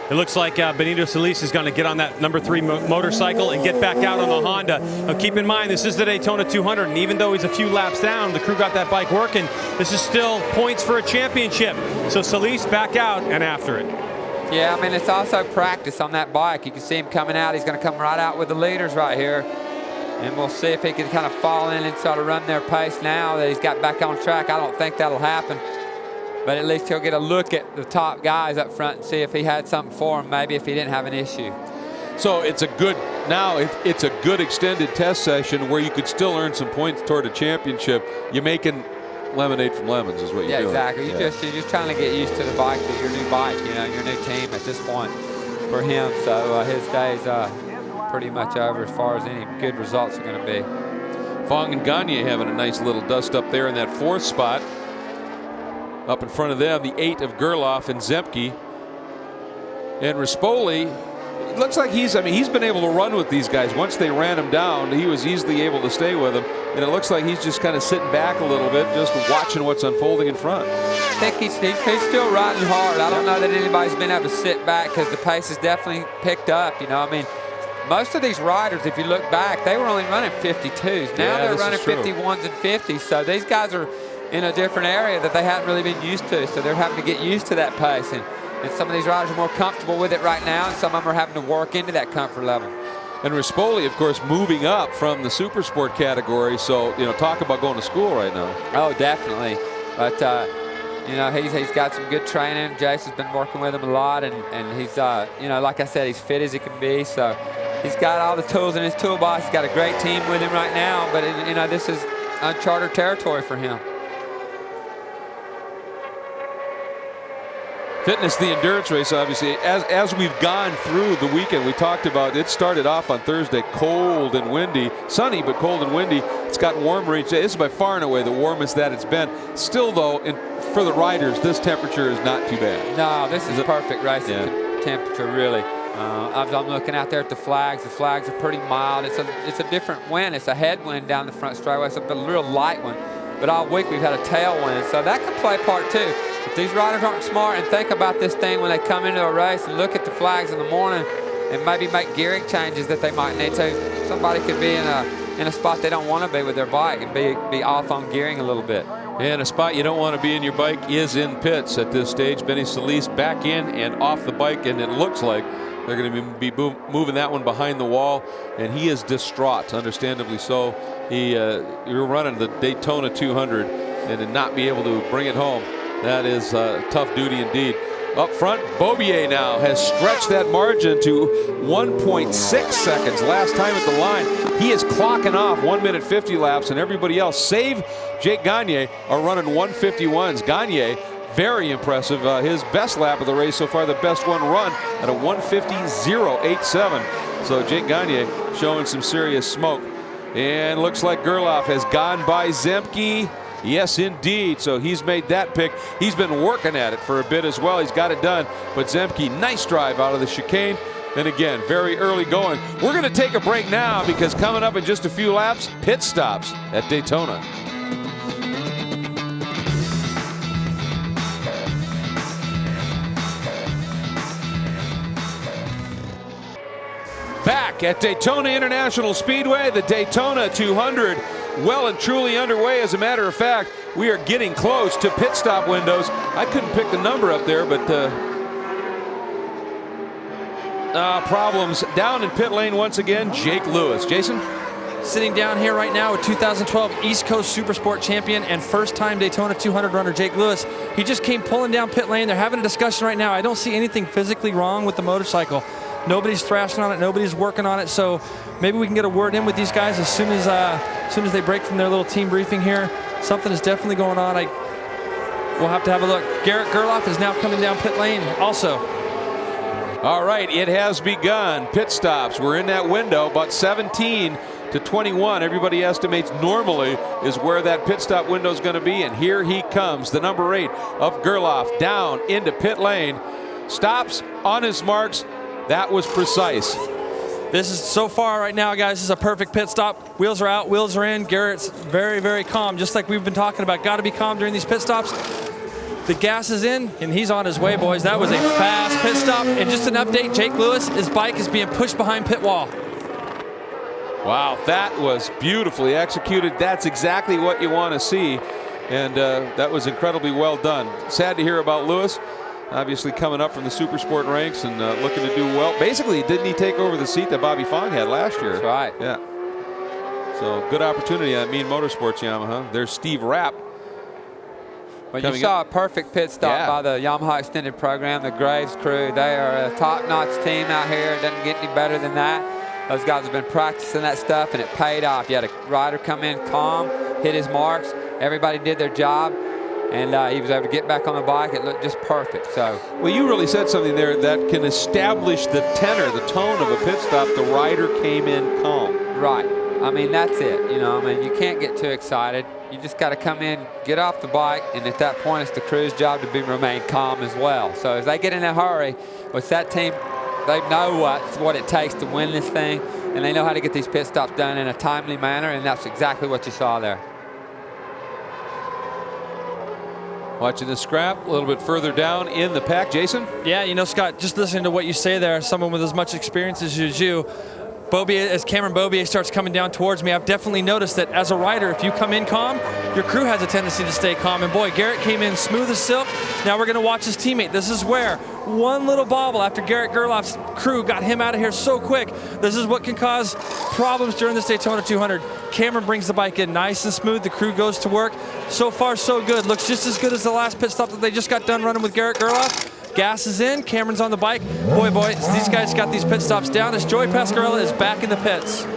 It looks like Benito Solis is going to get on that number 3 motorcycle and get back out on the Honda. Now keep in mind, this is the Daytona 200, and even though he's a few laps down, the crew got that bike working. This is still points for a championship. So Solis back out and after it. Yeah, I mean, it's also practice on that bike. You can see him coming out. He's going to come right out with the leaders right here. And we'll see if he can kind of fall in and try to run their pace now that he's got back on track. I don't think that'll happen. But at least he'll get a look at the top guys up front and see if he had something for him, maybe if he didn't have an issue. So it's a good, now it's a good extended test session where you could still earn some points toward a championship. You're making lemonade from lemons is what you're doing. Exactly. You're just trying to get used to the bike, your new bike, your new team at this point for him. So his day's pretty much over as far as any good results are going to be. Fong and Gagne having a nice little dust up there in that 4th spot. Up in front of them, the 8 of Gerloff and Zemke. And Rispoli, it looks like he's been able to run with these guys. Once they ran him down, he was easily able to stay with them. And it looks like he's just kind of sitting back a little bit, just watching what's unfolding in front. I think he's still riding hard. I don't know that anybody's been able to sit back because the pace has definitely picked up. I mean, most of these riders, if you look back, they were only running 52s. Now they're running 51s and 50s. So these guys are in a different area that they hadn't really been used to. So they're having to get used to that pace. And some of these riders are more comfortable with it right now, and some of them are having to work into that comfort level. And Rispoli, of course, moving up from the super sport category. So, talk about going to school right now. Oh, definitely. But, he's got some good training. Jason's been working with him a lot, and he's, like I said, he's fit as he can be. So he's got all the tools in his toolbox. He's got a great team with him right now. But, this is uncharted territory for him. Fitness, the endurance race, obviously, as we've gone through the weekend, we talked about it started off on Thursday cold and windy, sunny but cold and windy. It's gotten warmer each day. This is by far and away the warmest that it's been. Still, though, for the riders, this temperature is not too bad. No, this is a perfect racing temperature, really. I'm looking out there at the flags. The flags are pretty mild. It's a different wind. It's a headwind down the front straightaway. It's a real light one. But all week we've had a tailwind, so that could play part too. If these riders aren't smart and think about this thing when they come into a race and look at the flags in the morning and maybe make gearing changes that they might need to, somebody could be in a spot they don't want to be with their bike and be off on gearing a little bit. And a spot you don't want to be in your bike is in pits at this stage. Benny Solis back in and off the bike, and it looks like they're going to be moving that one behind the wall, and he is distraught, understandably so. You're running the Daytona 200 and to not be able to bring it home, that is tough duty indeed. Up front, Beaubier now has stretched that margin to 1.6 seconds last time at the line. He is clocking off 1 minute 50 laps, and everybody else, save Jake Gagne, are running 151s. Gagne, very impressive. His best lap of the race so far, the best one run at a 150.087. So Jake Gagne showing some serious smoke. And looks like Gerloff has gone by Zemke. Yes, indeed. So he's made that pick. He's been working at it for a bit as well. He's got it done. But Zemke, nice drive out of the chicane. And again, very early going. We're going to take a break now because coming up in just a few laps, pit stops at Daytona. Back at Daytona International Speedway, the Daytona 200 well and truly underway. As a matter of fact, we are getting close to pit stop windows. I couldn't pick the number up there, but problems down in pit lane once again. Jake Lewis. Jason? Sitting down here right now with 2012 East Coast Supersport champion and first-time Daytona 200 runner Jake Lewis. He just came pulling down pit lane. They're having a discussion right now. I don't see anything physically wrong with the motorcycle. Nobody's thrashing on it. Nobody's working on it. So maybe we can get a word in with these guys as soon as they break from their little team briefing here. Something is definitely going on. We'll have to have a look. Garrett Gerloff is now coming down pit lane also. All right, it has begun. Pit stops. We're in that window, about 17 to 21. Everybody estimates normally is where that pit stop window is going to be. And here he comes, the number 8 of Gerloff, down into pit lane. Stops on his marks. That was precise. This is so far right now, guys. This is a perfect pit stop. Wheels are out, wheels are in. Garrett's very, very calm, just like we've been talking about. Got to be calm during these pit stops. The gas is in, and he's on his way, boys. That was a fast pit stop. And just an update, Jake Lewis, his bike is being pushed behind pit wall. Wow, that was beautifully executed. That's exactly what you want to see. And that was incredibly well done. Sad to hear about Lewis. Obviously coming up from the Supersport ranks and looking to do well. Basically, didn't he take over the seat that Bobby Fong had last year? That's right. Yeah. So good opportunity at Mean Motorsports Yamaha. There's Steve Rapp. Well, you saw a perfect pit stop by the Yamaha Extended program, the Graves crew. They are a top-notch team out here. It doesn't get any better than that. Those guys have been practicing that stuff, and it paid off. You had a rider come in calm, hit his marks. Everybody did their job. And he was able to get back on the bike. It looked just perfect. So, well, you really said something there that can establish the tenor, the tone of a pit stop. The rider came in calm. Right. I mean, that's it. You know, I mean, you can't get too excited. You just got to come in, get off the bike, and at that point, it's the crew's job to remain calm as well. So as they get in a hurry, with that team, they know what it takes to win this thing, and they know how to get these pit stops done in a timely manner, and that's exactly what you saw there. Watching the scrap a little bit further down in the pack. Jason? Yeah, you know, Scott, just listening to what you say there, someone with as much experience as you, Beaubier, as Cameron Beaubier starts coming down towards me, I've definitely noticed that as a rider, if you come in calm, your crew has a tendency to stay calm. And boy, Garrett came in smooth as silk. Now we're going to watch his teammate. This is where one little bobble after Garrett Gerloff's crew got him out of here so quick. This is what can cause problems during this Daytona 200. Cameron brings the bike in nice and smooth. The crew goes to work. So far, so good. Looks just as good as the last pit stop that they just got done running with Garrett Gerloff. Gas is in. Cameron's on the bike. Boy, these guys got these pit stops down as Joey Pascarella is back in the pits.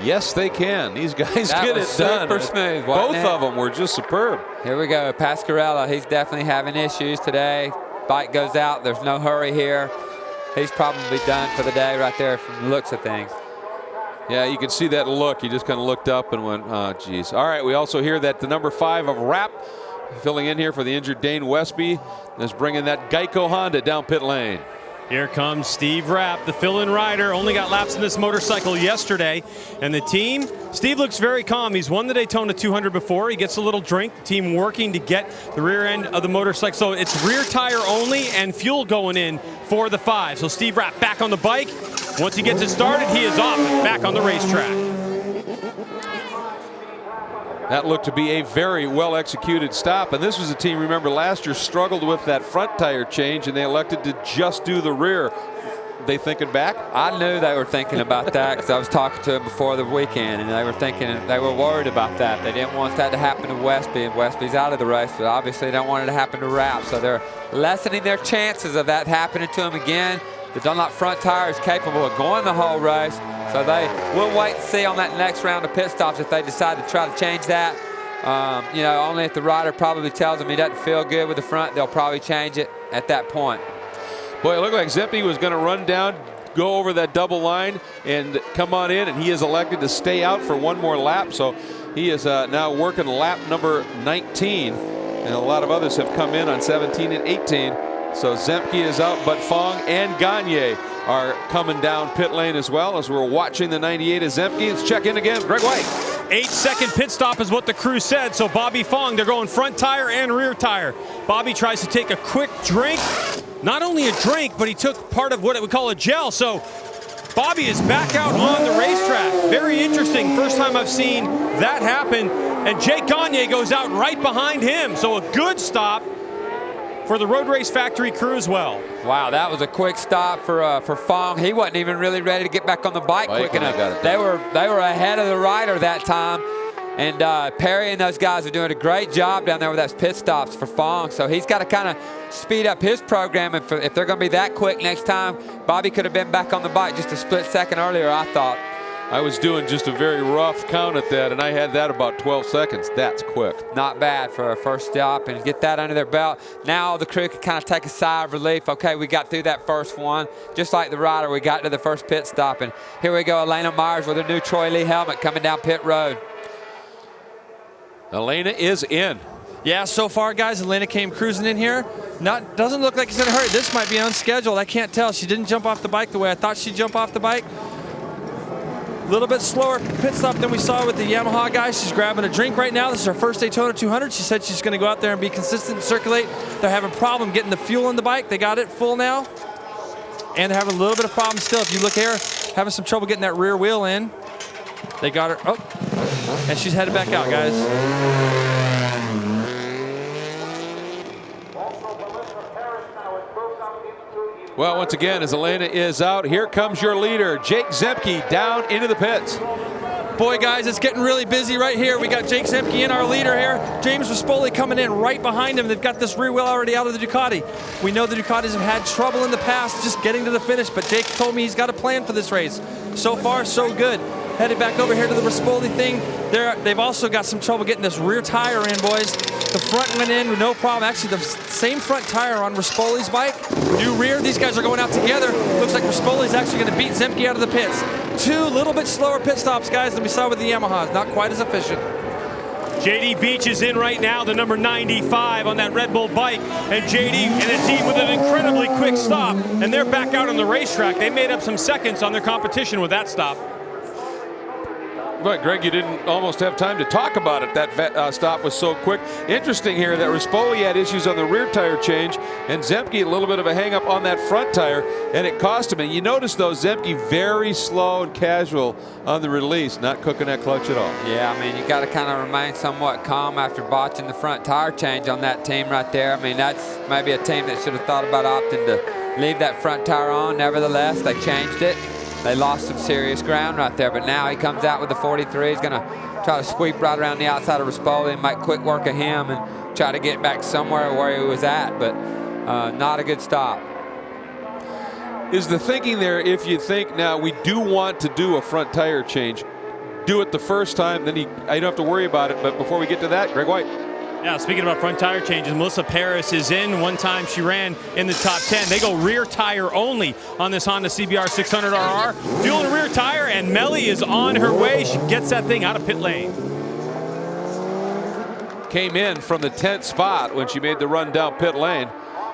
Yes, they can. These guys get it done. Super smooth. Both of them were just superb. Here we go. Pascarella, he's definitely having issues today. Bike goes out. There's no hurry here. He's probably done for the day right there from the looks of things. Yeah, you can see that look. He just kind of looked up and went, oh, geez. All right, we also hear that the number 5 of Rapp filling in here for the injured Dane Westby is bringing that GEICO Honda down pit lane. Here comes Steve Rapp, the fill-in rider. Only got laps in this motorcycle yesterday. And the team, Steve looks very calm. He's won the Daytona 200 before. He gets a little drink. The team working to get the rear end of the motorcycle. So it's rear tire only and fuel going in for the 5. So Steve Rapp back on the bike. Once he gets it started, he is off and back on the racetrack. That looked to be a very well executed stop, and this was a team, remember, last year struggled with that front tire change, and they elected to just do the rear. They thinking back? I knew they were thinking about that because I was talking to them before the weekend, and they were worried about that. They didn't want that to happen to Westby, and Westby's out of the race, but obviously they don't want it to happen to Rapp, so they're lessening their chances of that happening to them again. The Dunlop front tire is capable of going the whole race. So we'll wait and see on that next round of pit stops if they decide to try to change that. You know, only if the rider probably tells them he doesn't feel good with the front, they'll probably change it at that point. Boy, it looked like Zeppi was going to run down, go over that double line, and come on in, and he is elected to stay out for one more lap. So he is now working lap number 19, and a lot of others have come in on 17 and 18. So Zemke is out, but Fong and Gagne are coming down pit lane as well as we're watching the 98 of Zemke. Let's check in again. Greg White. 8-second pit stop is what the crew said. So Bobby Fong, they're going front tire and rear tire. Bobby tries to take a quick drink. Not only a drink, but he took part of what we call a gel. So Bobby is back out on the racetrack. Very interesting. First time I've seen that happen. And Jake Gagne goes out right behind him. So a good stop for the Road Race Factory crew as well. Wow, that was a quick stop for Fong. He wasn't even really ready to get back on the bike quick enough. They were ahead of the rider that time. And Perry and those guys are doing a great job down there with those pit stops for Fong. So he's got to kind of speed up his program if they're going to be that quick next time. Bobby could have been back on the bike just a split second earlier, I thought. I was doing just a very rough count at that, and I had that about 12 seconds. That's quick. Not bad for a first stop, and get that under their belt. Now the crew can kind of take a sigh of relief. Okay, we got through that first one. Just like the rider, we got to the first pit stop, and here we go, Elena Myers with her new Troy Lee helmet coming down pit road. Elena is in. Yeah, so far, guys, Elena came cruising in here. Doesn't look like it's in a hurry. This might be unscheduled. I can't tell. She didn't jump off the bike the way I thought she'd jump off the bike. A little bit slower pit stop than we saw with the Yamaha guys. She's grabbing a drink right now. This is her first Daytona 200. She said she's going to go out there and be consistent and circulate. They're having a problem getting the fuel in the bike. They got it full now. And they're having a little bit of problem still. If you look here, having some trouble getting that rear wheel in. They got her. Oh, and she's headed back out, guys. Well, once again, as Elena is out, here comes your leader, Jake Zemke, down into the pits. Boy, guys, it's getting really busy right here. We got Jake Zemke in, our leader here. James Rispoli coming in right behind him. They've got this rear wheel already out of the Ducati. We know the Ducatis have had trouble in the past just getting to the finish, but Jake told me he's got a plan for this race. So far, so good. Headed back over here to the Rispoli thing. They've also got some trouble getting this rear tire in, boys. The front went in with no problem. Actually, the same front tire on Rispoli's bike. New rear. These guys are going out together. Looks like Rispoli's actually going to beat Zemke out of the pits. Two little bit slower pit stops, guys, than we saw with the Yamahas. Not quite as efficient. JD Beach is in right now, the number 95 on that Red Bull bike. And JD and a team with an incredibly quick stop. And they're back out on the racetrack. They made up some seconds on their competition with that stop. But Greg, you didn't almost have time to talk about it. That stop was so quick. Interesting here that Rispoli had issues on the rear tire change, and Zemke a little bit of a hang-up on that front tire, and it cost him. And you notice, though, Zemke very slow and casual on the release, not cooking that clutch at all. Yeah, I mean, you got to kind of remain somewhat calm after botching the front tire change on that team right there. I mean, that's maybe a team that should have thought about opting to leave that front tire on. Nevertheless, they changed it. They lost some serious ground right there, but now he comes out with the 43. He's going to try to sweep right around the outside of Rispoli and make quick work of him and try to get back somewhere where he was at, but not a good stop. Is the thinking there, if you think now we do want to do a front tire change, do it the first time, then I don't have to worry about it. But before we get to that, Greg White. Yeah, speaking about front tire changes, Melissa Paris is in. One time she ran in the top 10. They go rear tire only on this Honda CBR 600RR. Fuel and rear tire, and Melly is on her way. She gets that thing out of pit lane. Came in from the 10th spot when she made the run down pit lane.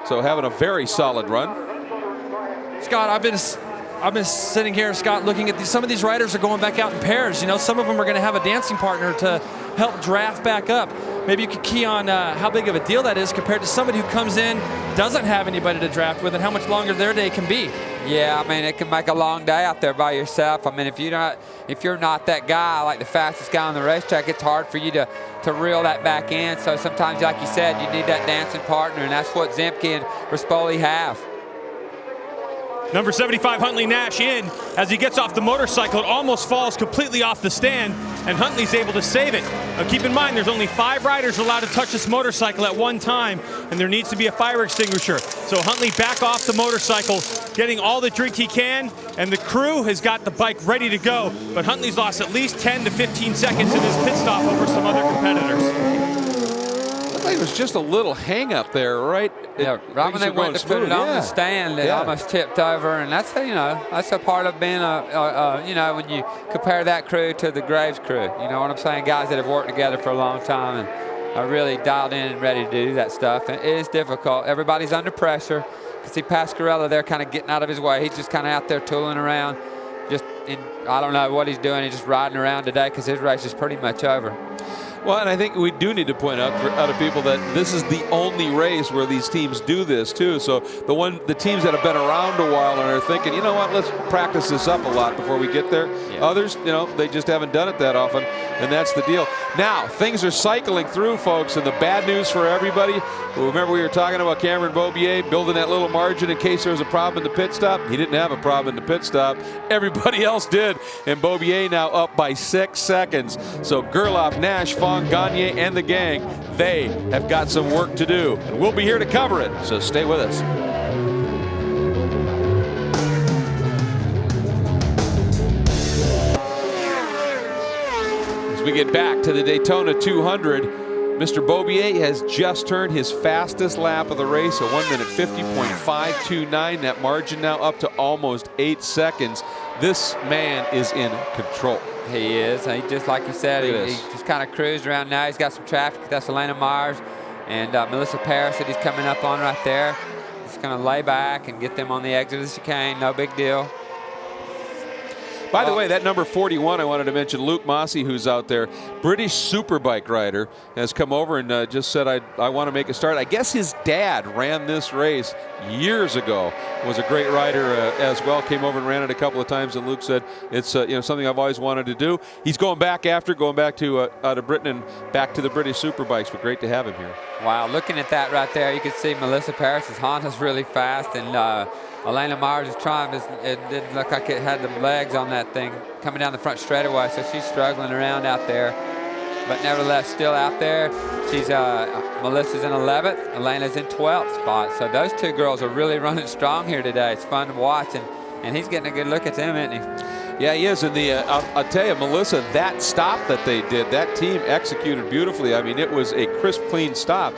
So having a very solid run. Scott, I've been sitting here, Scott, looking at some of these riders are going back out in pairs. You know, some of them are going to have a dancing partner to help draft back up. Maybe you could key on how big of a deal that is compared to somebody who comes in, doesn't have anybody to draft with, and how much longer their day can be. Yeah, I mean, it can make a long day out there by yourself. I mean, if you're not that guy, like the fastest guy on the racetrack, it's hard for you to reel that back in. So sometimes, like you said, you need that dancing partner, and that's what Zemke and Rispoli have. Number 75, Huntley Nash, in. As he gets off the motorcycle, it almost falls completely off the stand, and Huntley's able to save it. Now keep in mind, there's only 5 riders allowed to touch this motorcycle at one time, and there needs to be a fire extinguisher. So Huntley back off the motorcycle, getting all the drink he can, and the crew has got the bike ready to go. But Huntley's lost at least 10 to 15 seconds in his pit stop over some other competitors. It was just a little hang up there, right? Yeah, right when they went to put it on the stand, it almost tipped over, and that's that's a part of being when you compare that crew to the Graves crew. You know what I'm saying? Guys that have worked together for a long time, and are really dialed in and ready to do that stuff. And it is difficult. Everybody's under pressure. You can see PASCARELLA there kind of getting out of his way. He's just kind of out there tooling around. I don't know what he's doing. He's just riding around today because his race is pretty much over. Well, and I think we do need to point out for other people that this is the only race where these teams do this too. So the teams that have been around a while and are thinking, you know what, let's practice this up a lot before we get there. Yeah. Others, you know, they just haven't done it that often, and that's the deal. Now, things are cycling through, folks, and the bad news for everybody. Remember we were talking about Cameron Beaubier building that little margin in case there was a problem in the pit stop? He didn't have a problem in the pit stop. Everybody else did, and Beaubier now up by 6 seconds. So Gerloff, Nash, Gagne, and the gang, they have got some work to do, and we'll be here to cover it, so stay with us. As we get back to the Daytona 200, Mr. Beaubier has just turned his fastest lap of the race, a 1:50.529. That margin now up to almost 8 seconds. This man is in control. He is. He just like you said, he just kind of cruised around now. He's got some traffic. That's Elena Myers and Melissa Paris that he's coming up on right there. He's going to lay back and get them on the exit of the chicane. No big deal. By the way, that number 41, I wanted to mention Luke Mossy, who's out there, British superbike rider, has come over and just said, I want to make a start. I guess his dad ran this race years ago, was a great rider as well, came over and ran it a couple of times, and Luke said, it's you know, something I've always wanted to do. He's going back to out of Britain and back to the British superbikes, but great to have him here. Wow, looking at that right there, you can see Melissa Paris's Honda's really fast, and Elena Myers is trying. It didn't look like it had the legs on that thing coming down the front straightaway, so she's struggling around out there. But nevertheless, still out there. She's Melissa's in 11th, Elena's in 12th spot. So those two girls are really running strong here today. It's fun to watch, and he's getting a good look at them, isn't he? Yeah, he is. And I'll tell you, Melissa, that stop that they did, that team executed beautifully. I mean, it was a crisp, clean stop.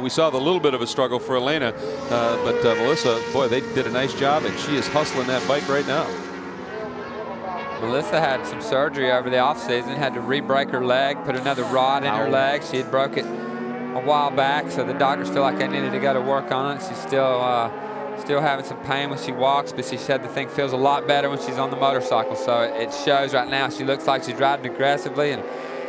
We saw the little bit of a struggle for Elena, but Melissa, boy, they did a nice job, and she is hustling that bike right now. Melissa had some surgery over the offseason, had to re-break her leg, put another rod in her leg. She had broke it a while back, so the doctors feel like they needed to go to work on it. She's still having some pain when she walks, but she said the thing feels a lot better when she's on the motorcycle. So it shows right now. She looks like she's riding aggressively and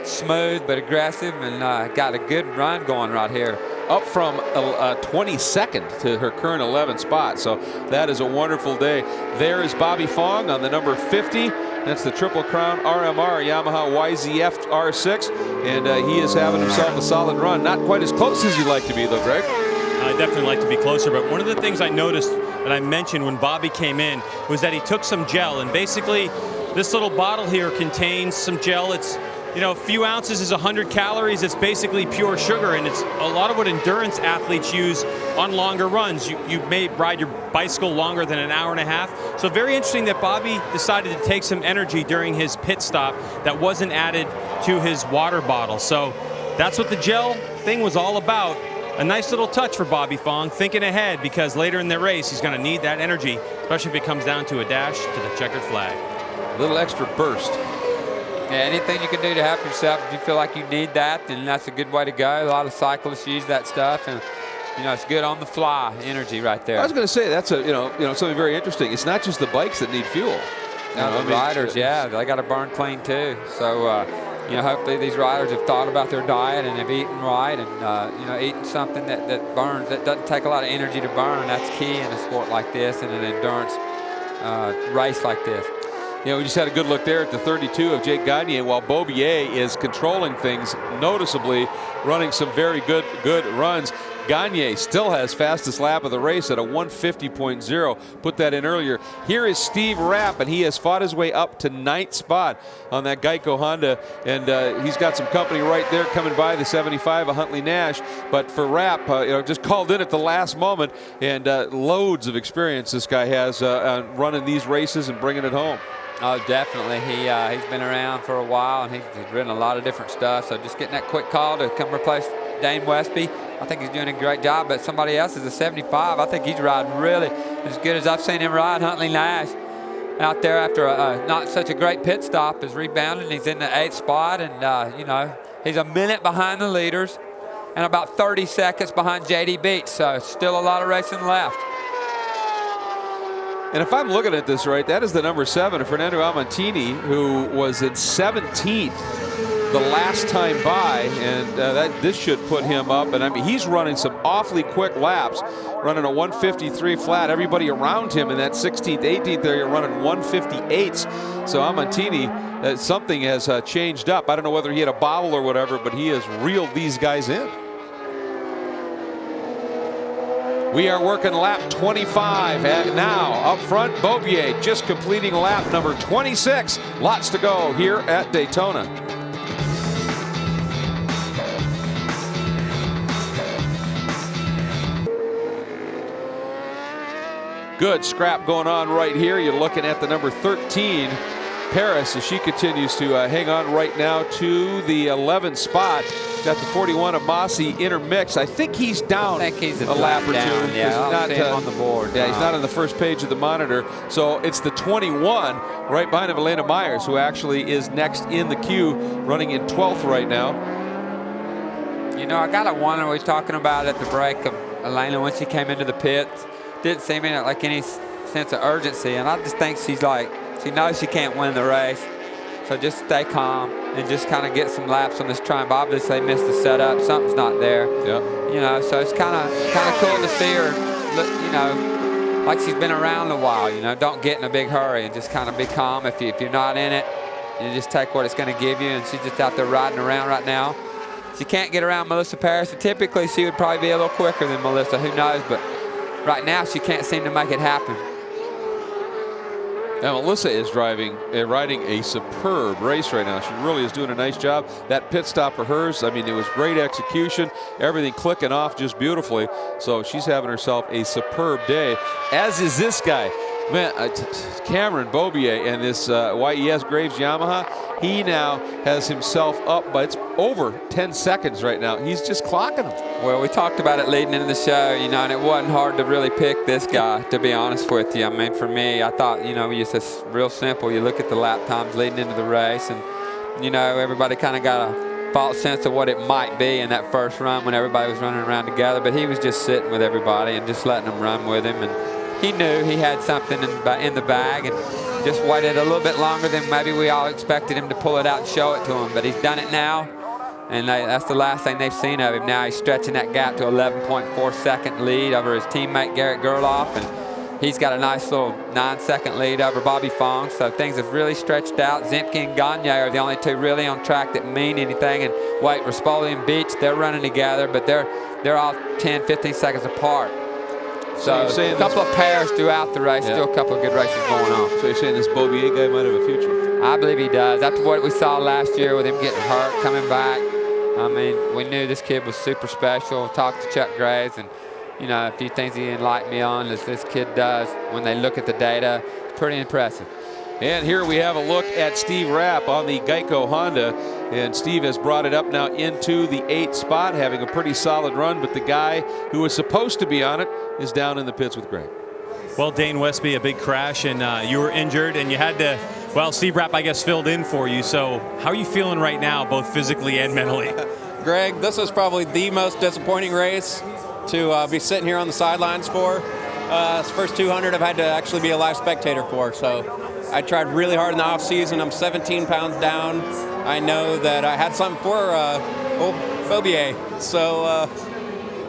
smooth but aggressive, and got a good run going right here. Up from 22nd to her current 11th spot. So that is a wonderful day. There is Bobby Fong on the number 50. That's the Triple Crown RMR Yamaha YZF R6. And he is having himself a solid run. Not quite as close as you'd like to be, though, Greg. I definitely like to be closer, but one of the things I noticed that I mentioned when Bobby came in was that he took some gel, and basically this little bottle here contains some gel. It's, you know, a few ounces is 100 calories. It's basically pure sugar, and it's a lot of what endurance athletes use on longer runs. You may ride your bicycle longer than an hour and a half. So very interesting that Bobby decided to take some energy during his pit stop that wasn't added to his water bottle. So that's what the gel thing was all about. A nice little touch for Bobby Fong, thinking ahead, because later in the race he's going to need that energy, especially if it comes down to a dash to the checkered flag. A little extra burst. Yeah, anything you can do to help yourself, if you feel like you need that, then that's a good way to go. A lot of cyclists use that stuff, and you know, it's good on the fly energy right there. I was going to say, that's you know something very interesting. It's not just the bikes that need fuel. No, the riders, yeah, they got to burn clean too. So you know, hopefully these riders have thought about their diet and have eaten right, and you know, eating something that burns, that doesn't take a lot of energy to burn. That's key in a sport like this and an endurance race like this. You know, we just had a good look there at the 32 of Jake Gagne, while Beaubier is controlling things noticeably, running some very good runs. Gagne still has fastest lap of the race at a 150.0. Put that in earlier. Here is Steve Rapp, and he has fought his way up to 9th spot on that GEICO Honda, and he's got some company right there coming by, the 75 of Huntley Nash. But for Rapp, you know, just called in at the last moment, and loads of experience this guy has on running these races and bringing it home. Oh, definitely. He's been around for a while, and he's ridden a lot of different stuff. So just getting that quick call to come replace Dane Westby, I think he's doing a great job. But somebody else is a 75. I think he's riding really as good as I've seen him ride. Huntley Nash out there after not such a great pit stop is rebounding. He's in the 8th spot, and you know, he's a minute behind the leaders. and about 30 seconds behind JD Beach. So still a lot of racing left. And if I'm looking at this right, that is the number 7, Fernando Almontini, who was in 17th the last time by, and this should put him up. And I mean, he's running some awfully quick laps, running a 153 flat. Everybody around him in that 16th, 18th area running 158s. So Almontini, something has changed up. I don't know whether he had a bobble or whatever, but he has reeled these guys in. We are working lap 25, and now up front, Beaubier just completing lap number 26. Lots to go here at Daytona. Good scrap going on right here. You're looking at the number 13, Paris, as she continues to hang on right now to the 11th spot. Got the 41 of Mossy intermix. I think he's down I think he's a lap or two. Yeah, he's not see him on the board. Yeah, he's not on the first page of the monitor. So it's the 21 right behind of Elena Myers, who actually is next in the queue, running in 12th right now. You know, I got to wonder, we were talking about at the break of Elena when she came into the pits. Didn't seem like any sense of urgency, and I just think she's like, she knows she can't win the race. So just stay calm and just kind of get some laps on this triumph. Obviously, they missed the setup. Something's not there. Yeah. You know, so it's kind of cool to see her, you know, like she's been around a while. You know, don't get in a big hurry and just kind of be calm. If you're not in it, you just take what it's going to give you. And she's just out there riding around right now. She can't get around Melissa Paris. Typically, she would probably be a little quicker than Melissa. Who knows? But right now, she can't seem to make it happen. Now, Melissa is riding a superb race right now. She really is doing a nice job. That pit stop for hers, I mean, it was great execution. Everything clicking off just beautifully. So she's having herself a superb day, as is this guy. Man, Cameron Beaubier and this YES Graves Yamaha, he now has himself up, but it's over 10 seconds right now. He's just clocking them. Well, we talked about it leading into the show, you know, and it wasn't hard to really pick this guy, to be honest with you. I mean, for me, I thought, you know, it's just real simple. You look at the lap times leading into the race, and, you know, everybody kind of got a false sense of what it might be in that first run when everybody was running around together, but he was just sitting with everybody and just letting them run with him. And he knew he had something in the bag and just waited a little bit longer than maybe we all expected him to pull it out and show it to him. But he's done it now, and that's the last thing they've seen of him. Now he's stretching that gap to 11.4 second lead over his teammate Garrett Gerloff, and he's got a nice little 9-second lead over Bobby Fong. So things have really stretched out. Zemke and Gagne are the only two really on track that mean anything. And wait, Rispoli and Beach, they're running together, but they're all 10, 15 seconds apart. So a couple of pairs throughout the race, still a couple of good races going on. So you're saying this Beaubier guy might have a future? I believe he does. After what we saw last year with him getting hurt, coming back, I mean, we knew this kid was super special. Talked to Chuck Graves, and, you know, a few things he enlightened me on as this kid does when they look at the data. It's pretty impressive. And here we have a look at Steve Rapp on the GEICO Honda. And Steve has brought it up now into the 8th spot, having a pretty solid run. But the guy who was supposed to be on it is down in the pits with Greg. Well, Dane Westby, a big crash, and you were injured, and you had to, well, Steve Rapp, I guess, filled in for you. So how are you feeling right now, both physically and mentally? Greg, this is probably the most disappointing race to be sitting here on the sidelines for. This first 200 I've had to actually be a live spectator for. So I tried really hard in the off season. I'm 17 pounds down. I know that I had something for old Beaubier. So,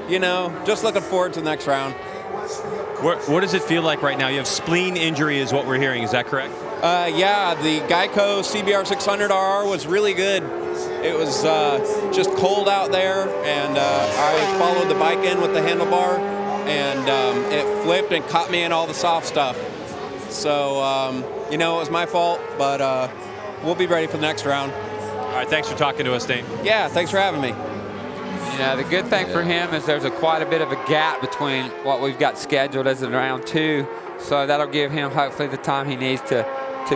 you know, just looking forward to the next round. What does it feel like right now? You have spleen injury is what we're hearing. Is that correct? Yeah, the GEICO CBR 600RR was really good. It was just cold out there, and I followed the bike in with the handlebar, and it flipped and caught me in all the soft stuff. So, you know, it was my fault, but we'll be ready for the next round. All right, thanks for talking to us, Dane. Yeah, thanks for having me. You know, the good thing for him is there's quite a bit of a gap between what we've got scheduled as in round 2. So that'll give him hopefully the time he needs to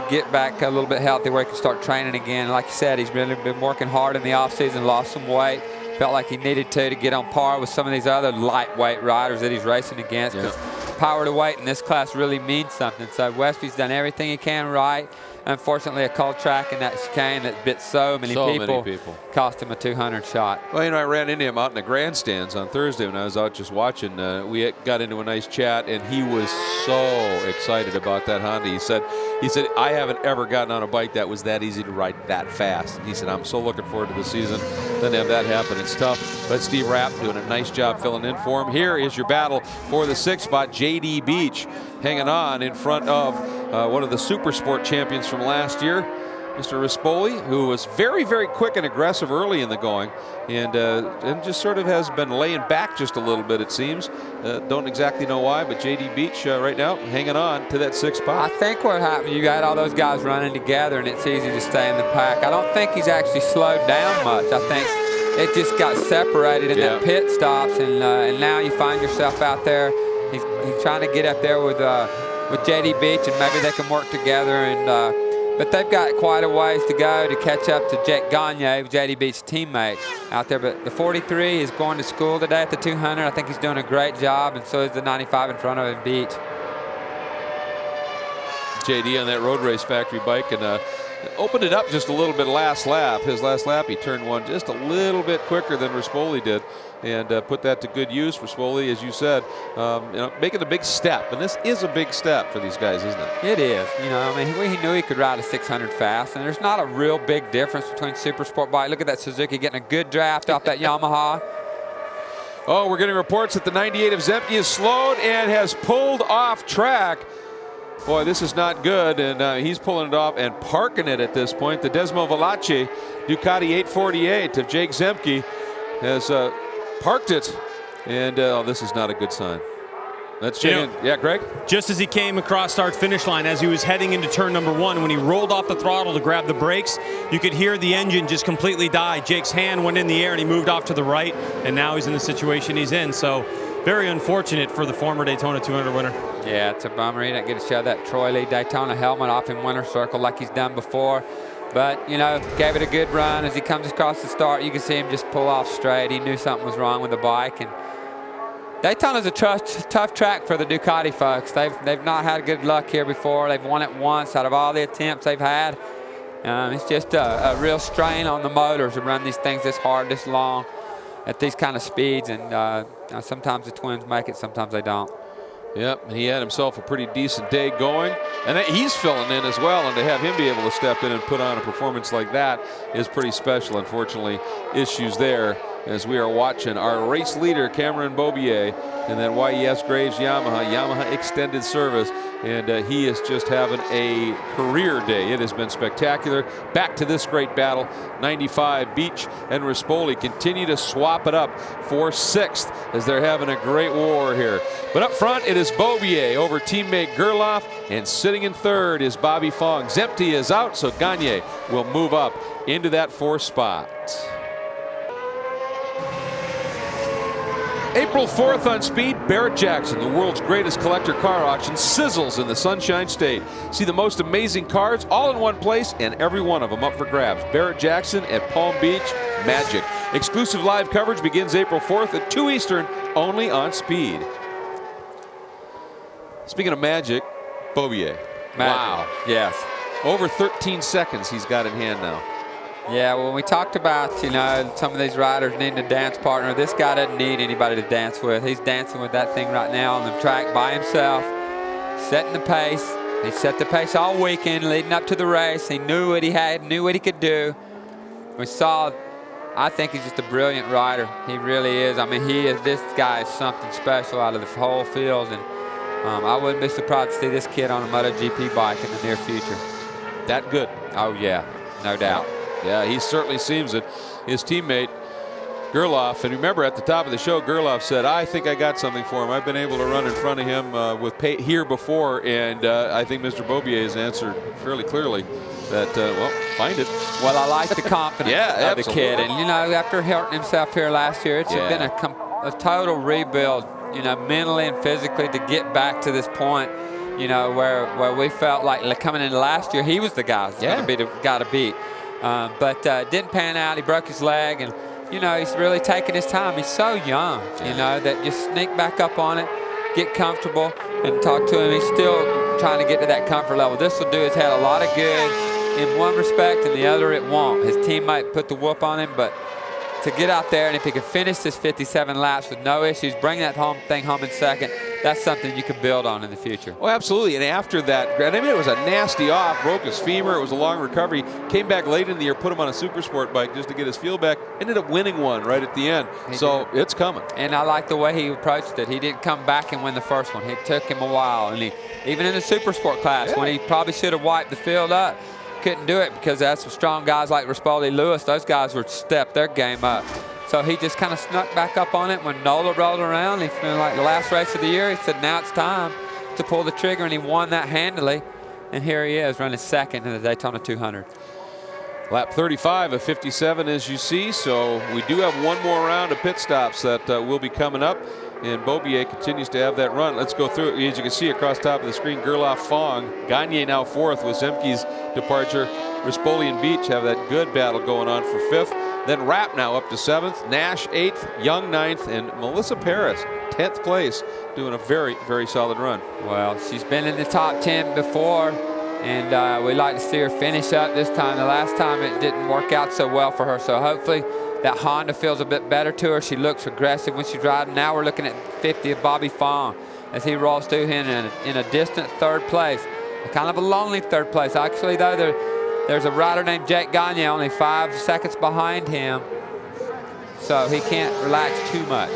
get back a little bit healthy where he can start training again. Like you said, he's really been working hard in the offseason, lost some weight. Felt like he needed to get on par with some of these other lightweight riders that he's racing against. Power to weight in this class really means something. So Westby's done everything he can right. unfortunately a cold track in that chicane that bit so many people. Cost him a 200 shot. Well, you know, I ran into him out in the grandstands on Thursday when I was out just watching. We got into a nice chat, and he was so excited about that Honda. He said, I haven't ever gotten on a bike that was that easy to ride that fast. And he said, I'm so looking forward to the season. Then to have that happen, it's tough. But Steve Rapp doing a nice job filling in for him. Here is your battle for the 6th spot. JD Beach hanging on in front of one of the Super Sport champions from last year, Mr. Rispoli, who was very, very quick and aggressive early in the going, and just sort of has been laying back just a little bit, it seems. Don't exactly know why, but JD Beach right now hanging on to that 6th spot. I think what happened, you got all those guys running together, and it's easy to stay in the pack. I don't think he's actually slowed down much. I think it just got separated in that pit stops, and now you find yourself out there. He's trying to get up there with JD Beach, and maybe they can work together. And but they've got quite a ways to go to catch up to Jake Gagne, JD Beach's teammate out there. But the 43 is going to school today at the 200. I think he's doing a great job, and so is the 95 in front of him, Beach. JD on that road race factory bike, and opened it up just a little bit last lap. His last lap, he turned one just a little bit quicker than Rispoli did, and put that to good use. Rispoli, as you said, making a big step, and this is a big step for these guys, isn't it? It is. You know, I mean, he knew he could ride a 600 fast, and there's not a real big difference between Super Sport bike. Look at that Suzuki getting a good draft off that Yamaha. Oh, we're getting reports that the 98 of Zemke is slowed and has pulled off track. Boy, this is not good, and he's pulling it off and parking it at this point. The Desmo Valace Ducati 848 of Jake Zemke has parked it, and this is not a good sign. Let's check in. Yeah, Greg? Just as he came across start finish line, as he was heading into turn number 1, when he rolled off the throttle to grab the brakes, you could hear the engine just completely die. Jake's hand went in the air, and he moved off to the right, and now he's in the situation he's in. So very unfortunate for the former Daytona 200 winner. Yeah, it's a bummer. He didn't get to show that Troy Lee Daytona helmet off in winter circle like he's done before. But, you know, gave it a good run. As he comes across the start, you can see him just pull off straight. He knew something was wrong with the bike. And Daytona's a tough track for the Ducati folks. They've not had good luck here before. They've won it once out of all the attempts they've had. It's just a real strain on the motors to run these things this hard, this long, at these kind of speeds. And sometimes the twins make it, sometimes they don't. Yep, he had himself a pretty decent day going, and he's filling in as well, and to have him be able to step in and put on a performance like that is pretty special. Unfortunately, issues there as we are watching our race leader, Cameron Beaubier, and then YES Graves Yamaha Extended Service, and he is just having a career day. It has been spectacular. Back to this great battle. 95 Beach and Rispoli continue to swap it up for 6th as they're having a great war here. But up front, it is Beaubier over teammate Gerloff, and sitting in 3rd is Bobby Fong. Zemke is out, so Gagne will move up into that 4th spot. April 4th on Speed, Barrett-Jackson, the world's greatest collector car auction, sizzles in the Sunshine State. See the most amazing cars all in one place, and every one of them up for grabs. Barrett-Jackson at Palm Beach, magic. Exclusive live coverage begins April 4th at 2 Eastern, only on Speed. Speaking of magic, Beaubier. Wow. Yes. Over 13 seconds he's got in hand now. Yeah, well, we talked about, you know, some of these riders needing a dance partner. This guy doesn't need anybody to dance with. He's dancing with that thing right now on the track by himself, setting the pace. He set the pace all weekend leading up to the race. He knew what he had, knew what he could do. We saw, I think he's just a brilliant rider. He really is. I mean, this guy is something special out of the whole field. And I wouldn't be surprised to see this kid on a MotoGP bike in the near future. That good? Oh, yeah, no doubt. Yeah, he certainly seems it. His teammate, Gerloff, and remember at the top of the show, Gerloff said, I think I got something for him. I've been able to run in front of him here before, and I think Mr. Beaubier has answered fairly clearly that, well, find it. Well, I like the confidence of the kid. And, you know, after hurting himself here last year, it's been a total rebuild, you know, mentally and physically to get back to this point, you know, where we felt like coming into last year, he was the guy that's going to be the guy to beat. But didn't pan out. He broke his leg, and, you know, he's really taking his time. He's so young, you know, that just sneak back up on it, get comfortable, and talk to him. He's still trying to get to that comfort level. This will do his head a lot of good in one respect, and the other it won't. His team might put the whoop on him, but to get out there, and if he can finish this 57 laps with no issues, bring that thing home in second, that's something you can build on in the future. Oh, absolutely. And after that, I mean, it was a nasty off, broke his femur. It was a long recovery. Came back late in the year, put him on a super sport bike just to get his feel back. Ended up winning one right at the end. So it's coming. And I like the way he approached it. He didn't come back and win the first one. It took him a while. And even in the super sport class, when he probably should have wiped the field up, couldn't do it because that's some strong guys like Rispoli Lewis. Those guys would step their game up. So he just kind of snuck back up on it when Nola rolled around. He felt like the last race of the year. He said, now it's time to pull the trigger, and he won that handily. And here he is running second in the Daytona 200. Lap 35 of 57, as you see. So we do have one more round of pit stops that will be coming up. And Beaubier continues to have that run. Let's go through it. As you can see across top of the screen, Gerloff, Fong. Gagne now fourth with Zemke's departure. Rispoli and Beach have that good battle going on for fifth. Then Rapp now up to seventh. Nash eighth. Young ninth. And Melissa Paris, 10th place, doing a very, very solid run. Well, she's been in the top 10 before. And we like to see her finish up this time. The last time it didn't work out so well for her. So hopefully that Honda feels a bit better to her. She looks aggressive when she's riding. Now we're looking at 50 of Bobby Fong as he rolls through him in a distant third place. Kind of a lonely third place. Actually, though, there's a rider named Jake Gagne only 5 seconds behind him. So he can't relax too much.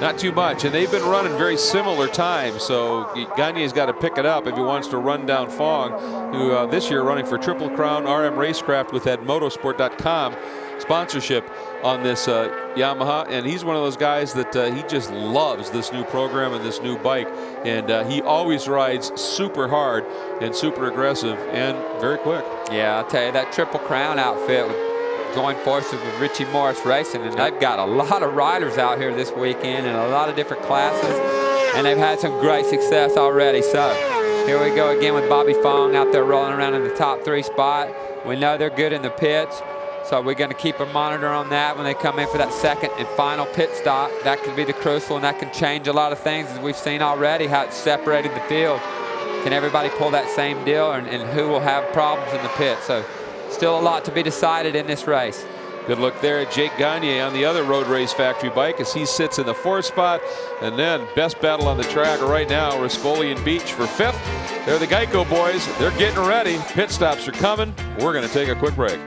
Not too much, and they've been running very similar times, so Gagne's got to pick it up if he wants to run down Fong, who this year running for Triple Crown RM Racecraft with that motorsport.com sponsorship on this Yamaha, and he's one of those guys that he just loves this new program and this new bike, and he always rides super hard and super aggressive and very quick. Yeah, I'll tell you, that Triple Crown outfit with joint forces with Richie Morris Racing, and they've got a lot of riders out here this weekend in a lot of different classes, and they've had some great success already. So here we go again with Bobby Fong out there rolling around in the top 3 spot. We know they're good in the pits, so we're going to keep a monitor on that when they come in for that second and final pit stop. That could be the crucial, and that can change a lot of things, as we've seen already how it's separated the field. Can everybody pull that same deal, and who will have problems in the pit? So still a lot to be decided in this race. Good look there at Jake Gagne on the other Road Race Factory bike as he sits in the 4th spot. And then best battle on the track right now, Rispoli and Beach for 5th. They're the GEICO boys. They're getting ready. Pit stops are coming. We're going to take a quick break.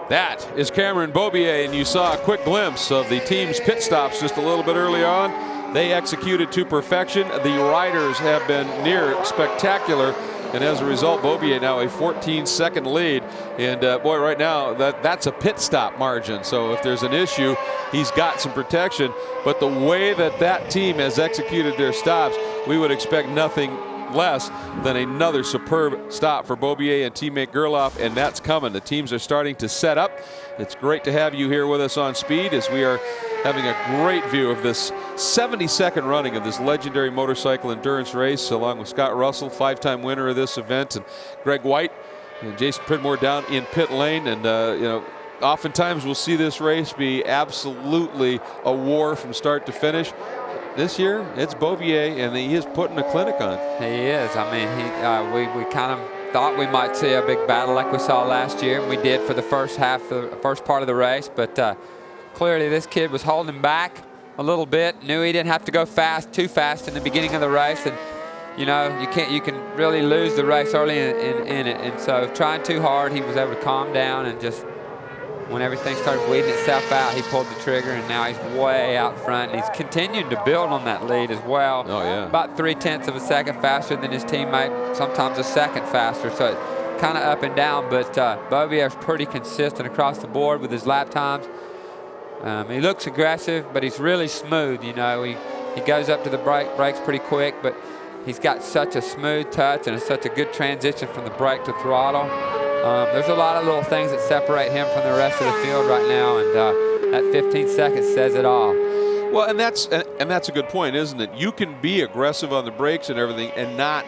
That is Cameron Beaubier, and you saw a quick glimpse of the team's pit stops just a little bit early on. They executed to perfection. The riders have been near spectacular, and as a result, Beaubier now a 14-second lead. And boy, right now, that's a pit stop margin. So if there's an issue, he's got some protection. But the way that team has executed their stops, we would expect nothing less than another superb stop for Beaubier and teammate Gerloff, and that's coming. The teams are starting to set up. It's great to have you here with us on Speed as we are having a great view of this 72nd running of this legendary motorcycle endurance race, along with Scott Russell, 5-time winner of this event, and Greg White and Jason Pridmore down in pit lane. And you know, oftentimes we'll see this race be absolutely a war from start to finish. This year, it's Beaubier, and he is putting a clinic on. He is. I mean, we kind of thought we might see a big battle like we saw last year, and we did for the first part of the race. But clearly, this kid was holding back a little bit. Knew he didn't have to go too fast in the beginning of the race, and you know, you can really lose the race early in it. And so, trying too hard, he was able to calm down, and just when everything started weeding itself out, he pulled the trigger, and now he's way out front. And he's continuing to build on that lead as well. Oh, yeah. About 0.3 of a second faster than his teammate, sometimes a second faster. So it's kind of up and down, but Beaubier's pretty consistent across the board with his lap times. He looks aggressive, but he's really smooth. You know, he He goes up to the brakes pretty quick, but he's got such a smooth touch and such a good transition from the brake to throttle. There's a lot of little things that separate him from the rest of the field right now, and that 15 seconds says it all. Well, and that's a good point, isn't it? You can be aggressive on the brakes and everything and not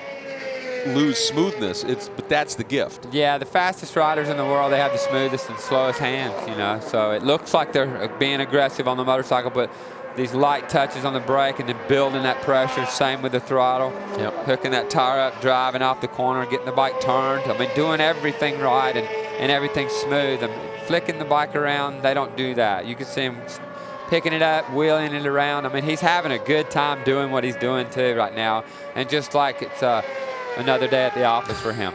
lose smoothness. But that's the gift. Yeah, the fastest riders in the world, they have the smoothest and slowest hands, you know. So it looks like they're being aggressive on the motorcycle, but these light touches on the brake and then building that pressure, same with the throttle. Yep. Hooking that tire up, driving off the corner, getting the bike turned. I mean, doing everything right and everything smooth. And flicking the bike around, they don't do that. You can see him picking it up, wheeling it around. I mean, he's having a good time doing what he's doing too right now. And just like it's another day at the office for him.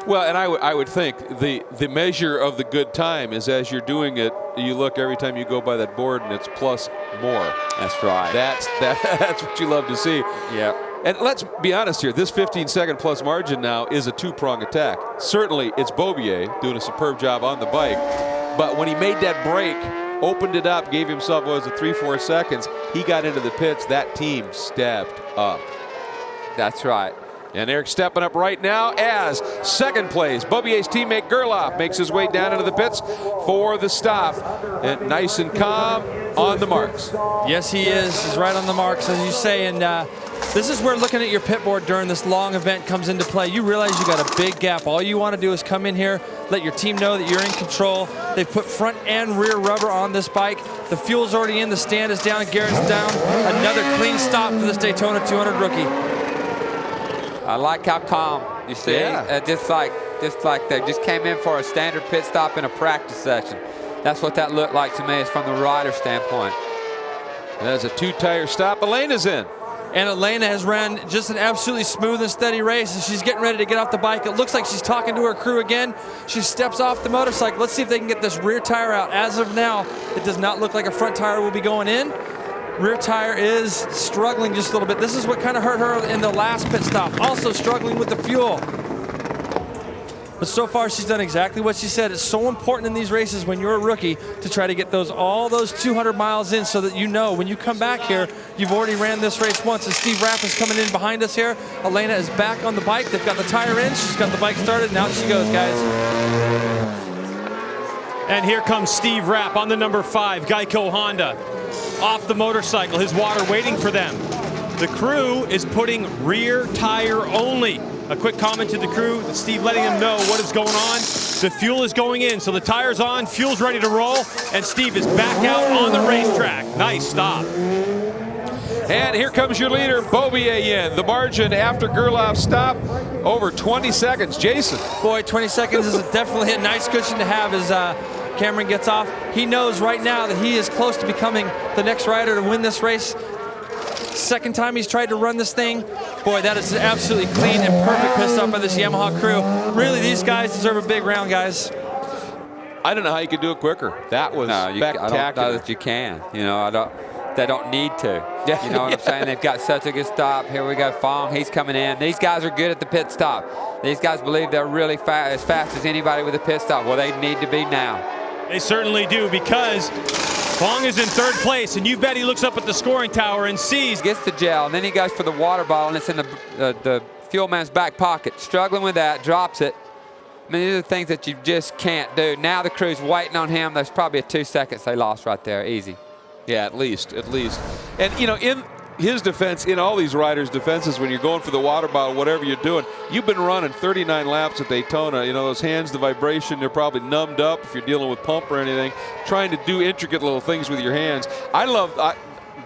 Well, and I would think the measure of the good time is as you're doing it, you look every time you go by that board and it's plus more. That's right. That's what you love to see. Yeah. And let's be honest here, this 15-second plus margin now is a two-prong attack. Certainly, it's Beaubier doing a superb job on the bike, but when he made that break, opened it up, gave himself, what was it, 3-4 seconds, he got into the pits, that team stepped up. That's right. And Eric stepping up right now as second place. Beaubier's teammate Gerloff makes his way down into the pits for the stop. And nice and calm on the marks. Yes, he is. He's right on the marks, as you say. And this is where looking at your pit board during this long event comes into play. You realize you got a big gap. All you want to do is come in here, let your team know that you're in control. They've put front and rear rubber on this bike. The fuel's already in. The stand is down. Garrett's down. Another clean stop for this Daytona 200 rookie. I like how calm, you see, just like they just came in for a standard pit stop in a practice session. That's what that looked like to me, is from the rider standpoint. That's a two-tire stop. Elena's in. And Elena has ran just an absolutely smooth and steady race, and she's getting ready to get off the bike. It looks like she's talking to her crew again. She steps off the motorcycle. Let's see if they can get this rear tire out. As of now, it does not look like a front tire will be going in. Rear tire is struggling just a little bit. This is what kind of hurt her in the last pit stop. Also struggling with the fuel. But so far, she's done exactly what she said. It's so important in these races when you're a rookie to try to get all those 200 miles in, so that you know when you come back here, you've already ran this race once. And Steve Rapp is coming in behind us here. Elena is back on the bike. They've got the tire in. She's got the bike started. Now she goes, guys. And here comes Steve Rapp on the number 5 GEICO Honda. Off the motorcycle, his water waiting for them. The crew is putting rear tire only. A quick comment to the crew, Steve letting them know what is going on. The fuel is going in, so the tire's on, fuel's ready to roll, and Steve is back out on the racetrack. Nice stop. And here comes your leader, Beaubier in. The margin after Gerloff's stop, over 20 seconds. Jason. Boy, 20 seconds is definitely a nice cushion to have as Cameron gets off. He knows right now that he is close to becoming the next rider to win this race. Second time he's tried to run this thing. Boy, that is an absolutely clean and perfect pit stop by this Yamaha crew. Really, these guys deserve a big round, guys. I don't know how you could do it quicker. That was spectacular. I don't know that you can. You know, they don't need to. You know what I'm saying? They've got such a good stop. Here we go, Fong. He's coming in. These guys are good at the pit stop. These guys believe they're really as fast as anybody with a pit stop. Well, they need to be now. They certainly do, because Fong is in third place, and you bet he looks up at the scoring tower and sees. Gets the gel, and then he goes for the water bottle, and it's in the fuel man's back pocket. Struggling with that, drops it. I mean, these are the things that you just can't do. Now the crew's waiting on him. There's probably a 2 seconds they lost right there, easy. Yeah, at least. And, you know, in his defense, in all these riders' defenses, when you're going for the water bottle, whatever you're doing, you've been running 39 laps at Daytona. You know, those hands, the vibration, they're probably numbed up if you're dealing with pump or anything, trying to do intricate little things with your hands.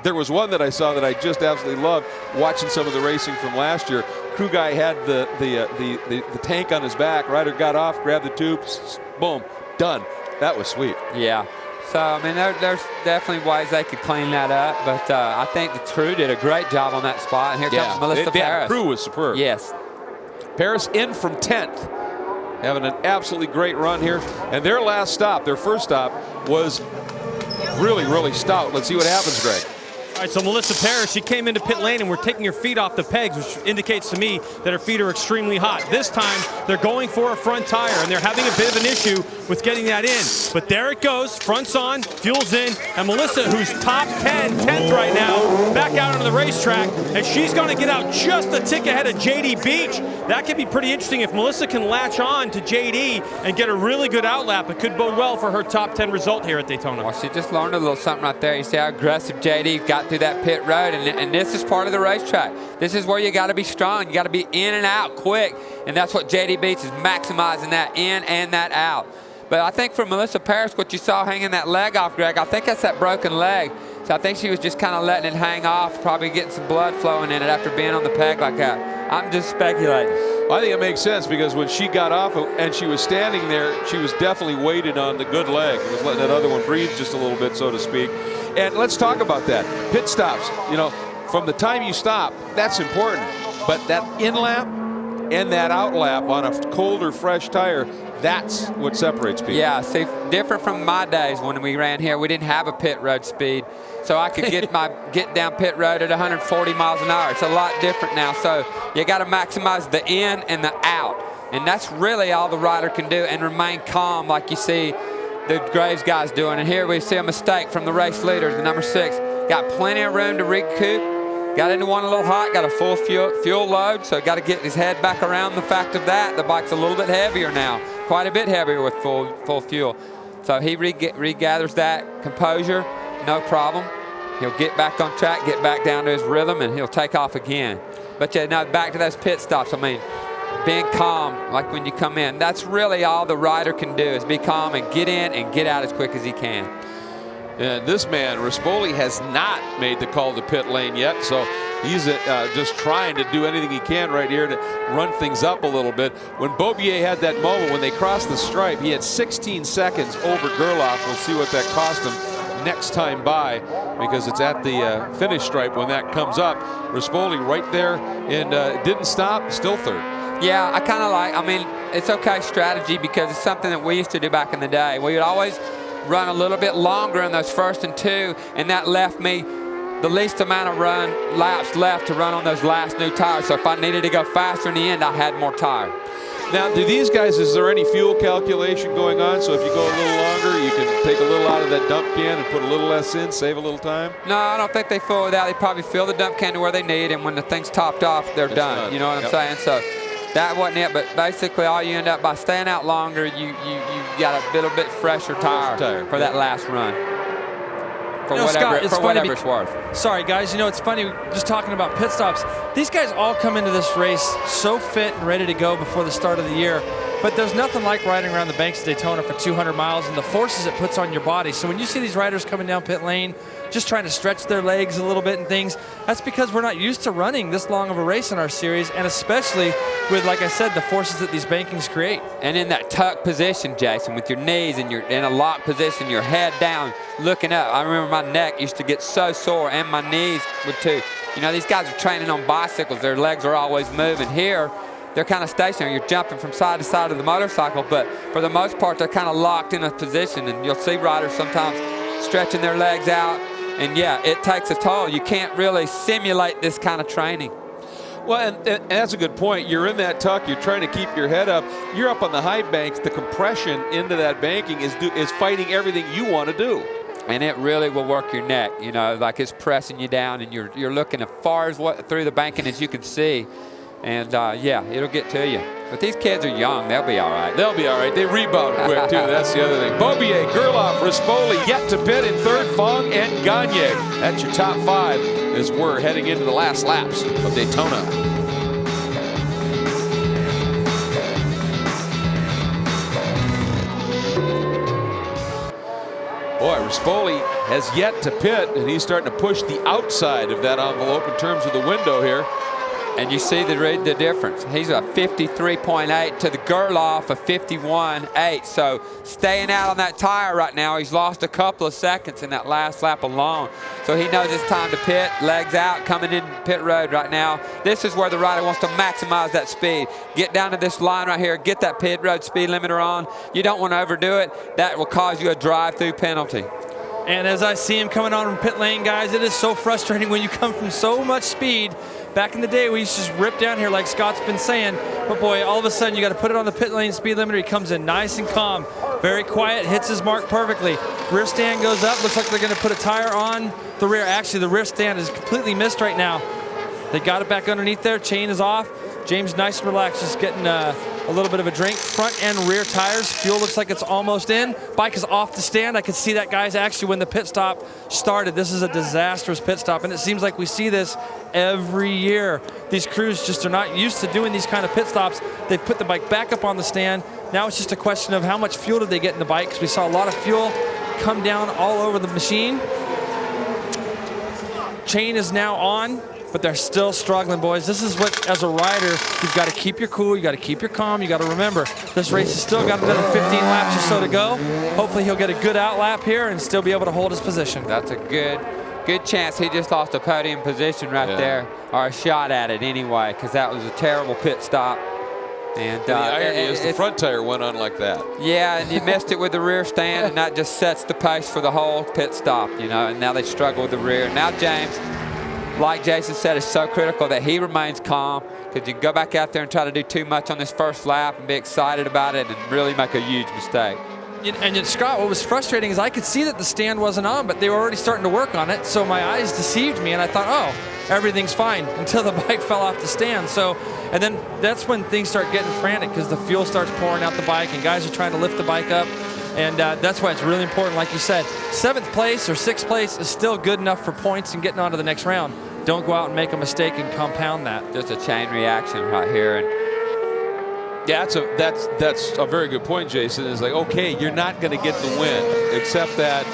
There was one that I saw that I just absolutely loved, watching some of the racing from last year. Crew guy had the tank on his back. Rider got off, grabbed the tubes, boom, done. That was sweet. Yeah. So, I mean, there's definitely ways they could clean that up, but I think the crew did a great job on that spot. And here comes Melissa Paris. The crew was superb. Yes. Paris in from 10th, having an absolutely great run here. And their last stop, their first stop, was really, really stout. Let's see what happens, Greg. All right, so Melissa Parrish, she came into pit lane and we're taking her feet off the pegs, which indicates to me that her feet are extremely hot. This time, they're going for a front tire, and they're having a bit of an issue with getting that in. But there it goes, front's on, fuel's in, and Melissa, who's top 10, 10th right now, back out on the racetrack, and she's going to get out just a tick ahead of JD Beach. That could be pretty interesting if Melissa can latch on to JD and get a really good outlap. It could bode well for her top 10 result here at Daytona. Well, she just learned a little something right there. You see how aggressive JD got through that pit road, and this is part of the racetrack. This is where you got to be strong. You got to be in and out quick, and that's what JD Beach is maximizing, that in and that out. But I think for Melissa Parrish, what you saw hanging that leg off, Greg, I think that's that broken leg. So I think she was just kind of letting it hang off, probably getting some blood flowing in it after being on the peg like that. I'm just speculating. Well, I think it makes sense because when she got off and she was standing there, she was definitely weighted on the good leg. It was letting that other one breathe just a little bit, so to speak. And let's talk about that. Pit stops, you know, from the time you stop, that's important. But that in-lap and that out-lap on a cold or fresh tire, that's what separates people. Yeah, see, different from my days when we ran here, we didn't have a pit road speed. So I could get down pit road at 140 miles an hour. It's a lot different now. So you got to maximize the in and the out. And that's really all the rider can do, and remain calm like you see the Graves guys doing. And here we see a mistake from the race leader, the number 6. Got plenty of room to recoup. Got into one a little hot, got a full fuel load, so got to get his head back around the fact of that. The bike's a little bit heavier now, quite a bit heavier with full fuel. So he regathers that composure, no problem. He'll get back on track, get back down to his rhythm, and he'll take off again. But yeah, now back to those pit stops. I mean, being calm, like when you come in, that's really all the rider can do, is be calm and get in and get out as quick as he can. And this man, Rispoli, has not made the call to pit lane yet, so he's just trying to do anything he can right here to run things up a little bit. When Beaubier had that moment, when they crossed the stripe, he had 16 seconds over Gerloff. We'll see what that cost him next time by, because it's at the finish stripe when that comes up. Rispoli right there, and didn't stop, still third. Yeah, I kind of I mean, it's okay strategy because it's something that we used to do back in the day. We would always run a little bit longer in those first and 2, and that left me the least amount of laps left to run on those last new tires. So if I needed to go faster in the end, I had more tire. Now, do these guys, is there any fuel calculation going on? So if you go a little longer, you can take a little out of that dump can and put a little less in, save a little time? No, I don't think they fill it out. They probably fill the dump can to where they need, and when the thing's topped off, they're done. You know what I'm saying? So that wasn't it, but basically all you end up by staying out longer, you got a little bit fresher tire for that last run. For whatever it's worth. Sorry, guys. You know, it's funny, just talking about pit stops. These guys all come into this race so fit and ready to go before the start of the year. But there's nothing like riding around the banks of Daytona for 200 miles and the forces it puts on your body. So when you see these riders coming down pit lane, just trying to stretch their legs a little bit and things, that's because we're not used to running this long of a race in our series, and especially with, like I said, the forces that these bankings create. And in that tuck position, Jason, with your knees and you're in a locked position, your head down, looking up. I remember my neck used to get so sore, and my knees would too. You know, these guys are training on bicycles. Their legs are always moving. Here, they're kind of stationary. You're jumping from side to side of the motorcycle, but for the most part, they're kind of locked in a position, and you'll see riders sometimes stretching their legs out, and yeah, it takes a toll. You can't really simulate this kind of training. Well, and that's a good point. You're in that tuck. You're trying to keep your head up. You're up on the high banks. The compression into that banking is fighting everything you want to do. And it really will work your neck. You know, like it's pressing you down, and you're looking as far as through the banking as you can see. And yeah, it'll get to you. But these kids are young. They'll be all right. They'll be all right. They rebound quick, too. That's the other thing. Beaubier, Gerloff, Rispoli, yet to pit in third, Fong, and Gagne. That's your top 5 as we're heading into the last laps of Daytona. Boy, Rispoli has yet to pit, and he's starting to push the outside of that envelope in terms of the window here. And you see the difference. He's a 53.8 to the Gerloff of 51.8. So staying out on that tire right now, he's lost a couple of seconds in that last lap alone. So he knows it's time to pit, legs out, coming in pit road right now. This is where the rider wants to maximize that speed. Get down to this line right here, get that pit road speed limiter on. You don't want to overdo it. That will cause you a drive-through penalty. And as I see him coming on from pit lane, guys, it is so frustrating when you come from so much speed. Back in the day, we used to just rip down here like Scott's been saying. But boy, all of a sudden, you got to put it on the pit lane speed limiter. He comes in nice and calm, very quiet, hits his mark perfectly. Rear stand goes up. Looks like they're going to put a tire on the rear. Actually, the rear stand is completely missed right now. They got it back underneath there. Chain is off. James nice and relaxed, just getting a little bit of a drink. Front and rear tires. Fuel looks like it's almost in. Bike is off the stand. I could see that, guys, actually when the pit stop started. This is a disastrous pit stop, and it seems like we see this every year. These crews just are not used to doing these kind of pit stops. They've put the bike back up on the stand. Now it's just a question of how much fuel did they get in the bike, because we saw a lot of fuel come down all over the machine. Chain is now on, but they're still struggling, boys. This is what, as a rider, you've got to keep your cool, you got to keep your calm, you got to remember, this race has still got another 15 laps or so to go. Hopefully he'll get a good out lap here and still be able to hold his position. That's a good chance. He just lost a podium position right there, or a shot at it anyway, because that was a terrible pit stop. And the irony is the front tire went on like that. Yeah, and you missed it with the rear stand, and that just sets the pace for the whole pit stop, you know, and now they struggle with the rear. Now James, like Jason said, it's so critical that he remains calm, because you can go back out there and try to do too much on this first lap and be excited about it and really make a huge mistake. And yet, Scott, what was frustrating is I could see that the stand wasn't on, but they were already starting to work on it, so my eyes deceived me, and I thought, oh, everything's fine, until the bike fell off the stand. So, and then that's when things start getting frantic, because the fuel starts pouring out the bike, and guys are trying to lift the bike up. And that's why it's really important, like you said, 7th place or 6th place is still good enough for points and getting on to the next round. Don't go out and make a mistake and compound that. Just a chain reaction right here. And yeah, that's a very good point, Jason. It's like, okay, you're not going to get the win, except that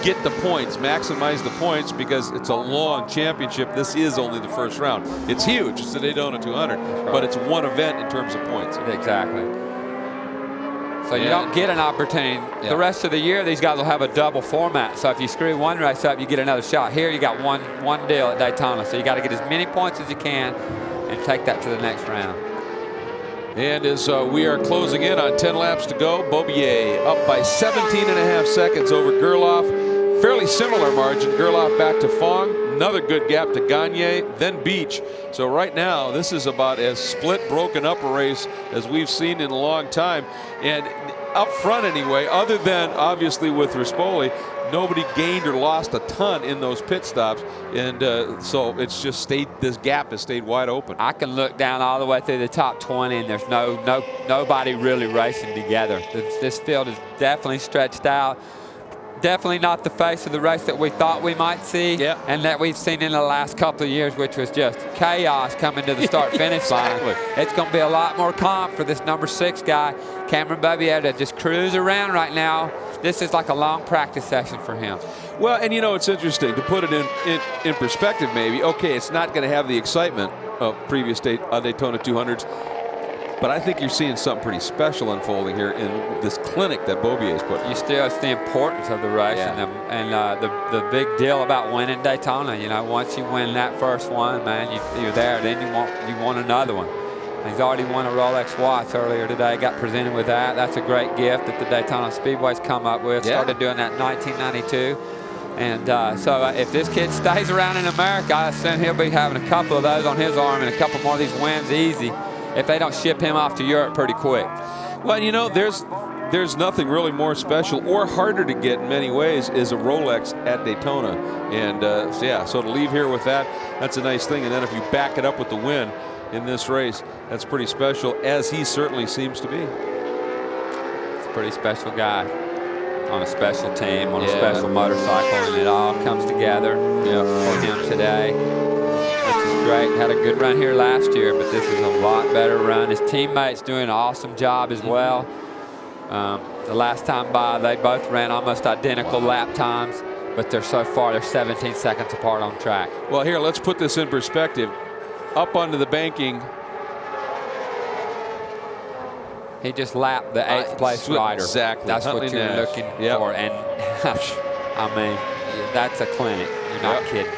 get the points, maximize the points, because it's a long championship. This is only the first round. It's huge. It's the Daytona 200, but it's one event in terms of points. Exactly. So you don't get an opportunity. The rest of the year, these guys will have a double format. So if you screw one race up, you get another shot. Here, you got one deal at Daytona. So you got to get as many points as you can and take that to the next round. And as we are closing in on 10 laps to go, Beaubier up by 17.5 seconds over Gerloff. Fairly similar margin. Gerloff back to Fong. Another good gap to Gagne, then Beach. So right now, this is about as split, broken up a race as we've seen in a long time. And up front anyway, other than obviously with Rispoli, nobody gained or lost a ton in those pit stops. And so it's just stayed, this gap has stayed wide open. I can look down all the way through the top 20, and there's nobody really racing together. This field is definitely stretched out. Definitely not the face of the race that we thought we might see, and that we've seen in the last couple of years, which was just chaos coming to the start-finish line. It's going to be a lot more calm for this number 6 guy, Cameron Beaubier, to just cruise around right now. This is like a long practice session for him. Well, and you know, it's interesting to put it in perspective maybe. Okay, it's not going to have the excitement of previous Daytona 200s, but I think you're seeing something pretty special unfolding here in this clinic that Beaubier has put. You still see the importance of the race and the big deal about winning Daytona. You know, once you win that first one, man, you're there. Then you want another one. He's already won a Rolex watch earlier today. Got presented with that. That's a great gift that the Daytona Speedway's come up with. Started doing that in 1992. And so if this kid stays around in America, I assume he'll be having a couple of those on his arm and a couple more of these wins easy, if they don't ship him off to Europe pretty quick. Well, you know, there's nothing really more special or harder to get in many ways is a Rolex at Daytona. And so to leave here with that, that's a nice thing. And then if you back it up with the win in this race, that's pretty special, as he certainly seems to be. It's a pretty special guy on a special team, on a special motorcycle, and it all comes together for him today. This is great. Had a good run here last year, but this is a lot better run. His teammates doing an awesome job as well. The last time by, they both ran almost identical lap times, but they're 17 seconds apart on track. Well, here, let's put this in perspective. Up onto the banking. He just lapped the 8th place rider. Exactly. That's what you're looking for. And I mean, that's a clinic. You're not kidding.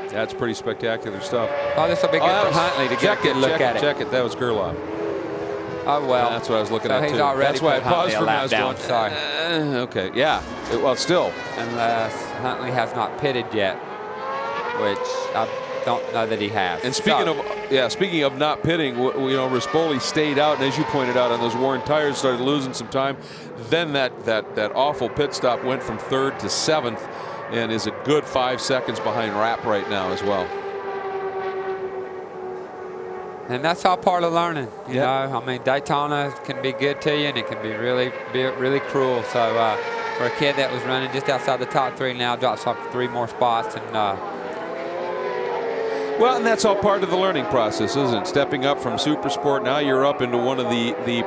That's pretty spectacular stuff. Oh, this will be good for Huntley to get a good look at it. Check it. That was Gerloff. Oh, well. That's what I was looking at, he's too. already That's why I paused for a minute. Sorry. Okay, yeah. Well, still. Unless Huntley has not pitted yet, which I don't know that he has. And speaking of not pitting, you know, Rispoli stayed out, and as you pointed out, on those worn tires, started losing some time. Then that awful pit stop went from 3rd to 7th, and is a good 5 seconds behind Rapp right now as well. And that's all part of learning, you know. I mean, Daytona can be good to you, and it can be really cruel. So for a kid that was running just outside the top 3 now, drops off 3 more spots, and well, and that's all part of the learning process, isn't it? Stepping up from Super Sport, now you're up into one of the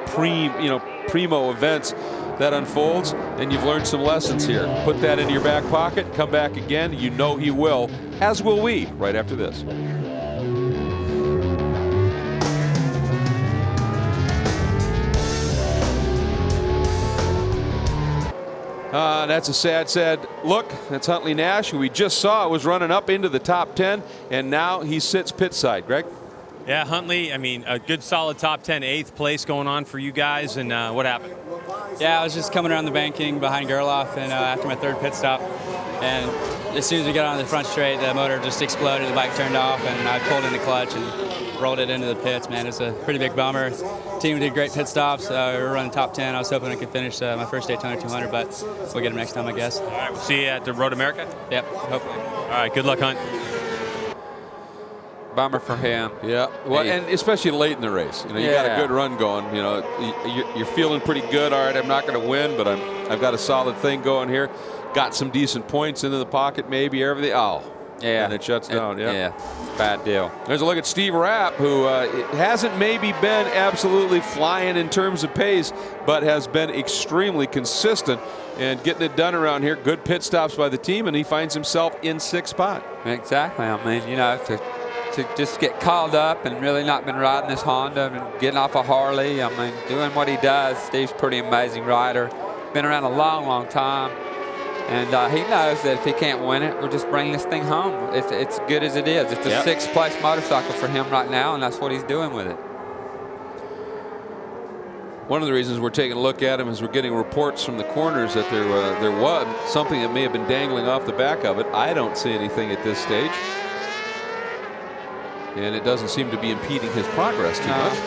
primo events that unfolds, and you've learned some lessons here. Put that in your back pocket, come back again. You know he will, as will we, right after this. That's a sad look. That's Huntley Nash, who we just saw was running up into the top 10, and now he sits pit side. Greg? Yeah, Huntley, I mean, a good solid top 10, 8th place going on for you guys, and what happened? Yeah, I was just coming around the banking behind Gerloff, and after my 3rd pit stop, and as soon as we got on the front straight, the motor just exploded, the bike turned off, and I pulled in the clutch and rolled it into the pits, man. It was a pretty big bummer. Team did great pit stops. We were running top 10. I was hoping I could finish my first Daytona 200, but we'll get them next time, I guess. All right, we'll see you at the Road America? Yep, hopefully. All right, good luck, Hunt. bummer for him. Yeah, well, and especially late in the race. You know, you got a good run going. You know, you're feeling pretty good. All right, I'm not going to win, but I've got a solid thing going here. Got some decent points into the pocket, maybe everything. Oh, yeah, and it shuts down. Yeah, bad deal. There's a look at Steve Rapp, who hasn't maybe been absolutely flying in terms of pace, but has been extremely consistent and getting it done around here. Good pit stops by the team, and he finds himself in 6th spot. Exactly. I mean, you know, to just get called up and really not been riding this Honda and getting off a Harley. I mean, doing what he does. Steve's a pretty amazing rider. Been around a long, long time. And he knows that if he can't win it, we'll just bring this thing home. It's good as it is. It's a 6th place motorcycle for him right now, and that's what he's doing with it. One of the reasons we're taking a look at him is we're getting reports from the corners that there was something that may have been dangling off the back of it. I don't see anything at this stage. And it doesn't seem to be impeding his progress too much.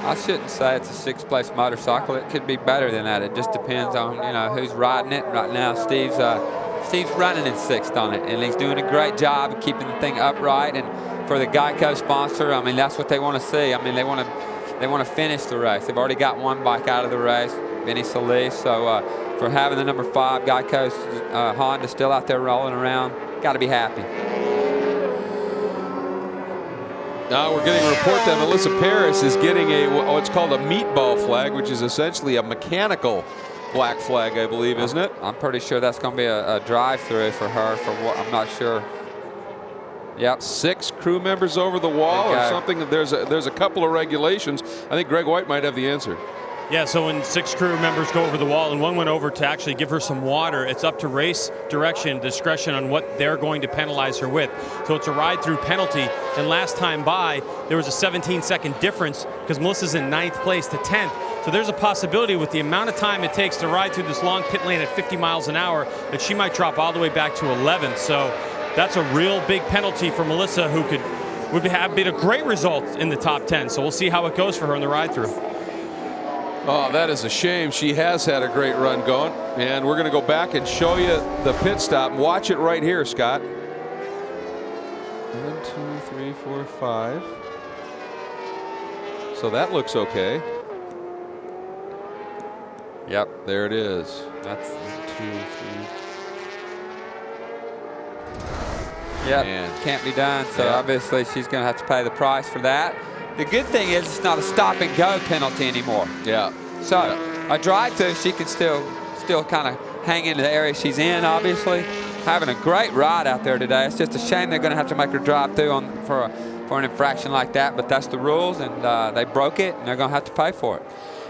I shouldn't say it's a 6th place motorcycle. It could be better than that. It just depends on, you know, who's riding it. Right now, Steve's running in 6th on it, and he's doing a great job of keeping the thing upright. And for the GEICO sponsor, I mean, that's what they want to see. I mean, they want to finish the race. They've already got one bike out of the race, Vinny Solis. So for having the number 5 GEICO Honda still out there rolling around, got to be happy. Now we're getting a report that Melissa Paris is getting what's called a meatball flag, which is essentially a mechanical black flag, I believe, isn't it? I'm pretty sure that's going to be a drive-through for her. For what I'm not sure. Yep. 6 crew members over the wall or something. There's a couple of regulations. I think Greg White might have the answer. Yeah, so when 6 crew members go over the wall and one went over to actually give her some water, it's up to race direction, discretion on what they're going to penalize her with. So it's a ride-through penalty. And last time by, there was a 17-second difference because Melissa's in 9th place to 10th. So there's a possibility with the amount of time it takes to ride through this long pit lane at 50 miles an hour that she might drop all the way back to 11th. So that's a real big penalty for Melissa, who would have been a great result in the top 10. So we'll see how it goes for her in the ride-through. Oh, that is a shame. She has had a great run going. And we're going to go back and show you the pit stop. Watch it right here, Scott. 1, 2, 3, 4, 5. So that looks okay. Yep. There it is. That's 1, 2, 3. Yep. Can't be done. So obviously she's going to have to pay the price for that. The good thing is it's not a stop and go penalty anymore. Yeah. So a drive-through, she can still kind of hang into the area she's in, obviously. Having a great ride out there today. It's just a shame they're going to have to make her drive through for an infraction like that, but that's the rules, and they broke it, and they're going to have to pay for it.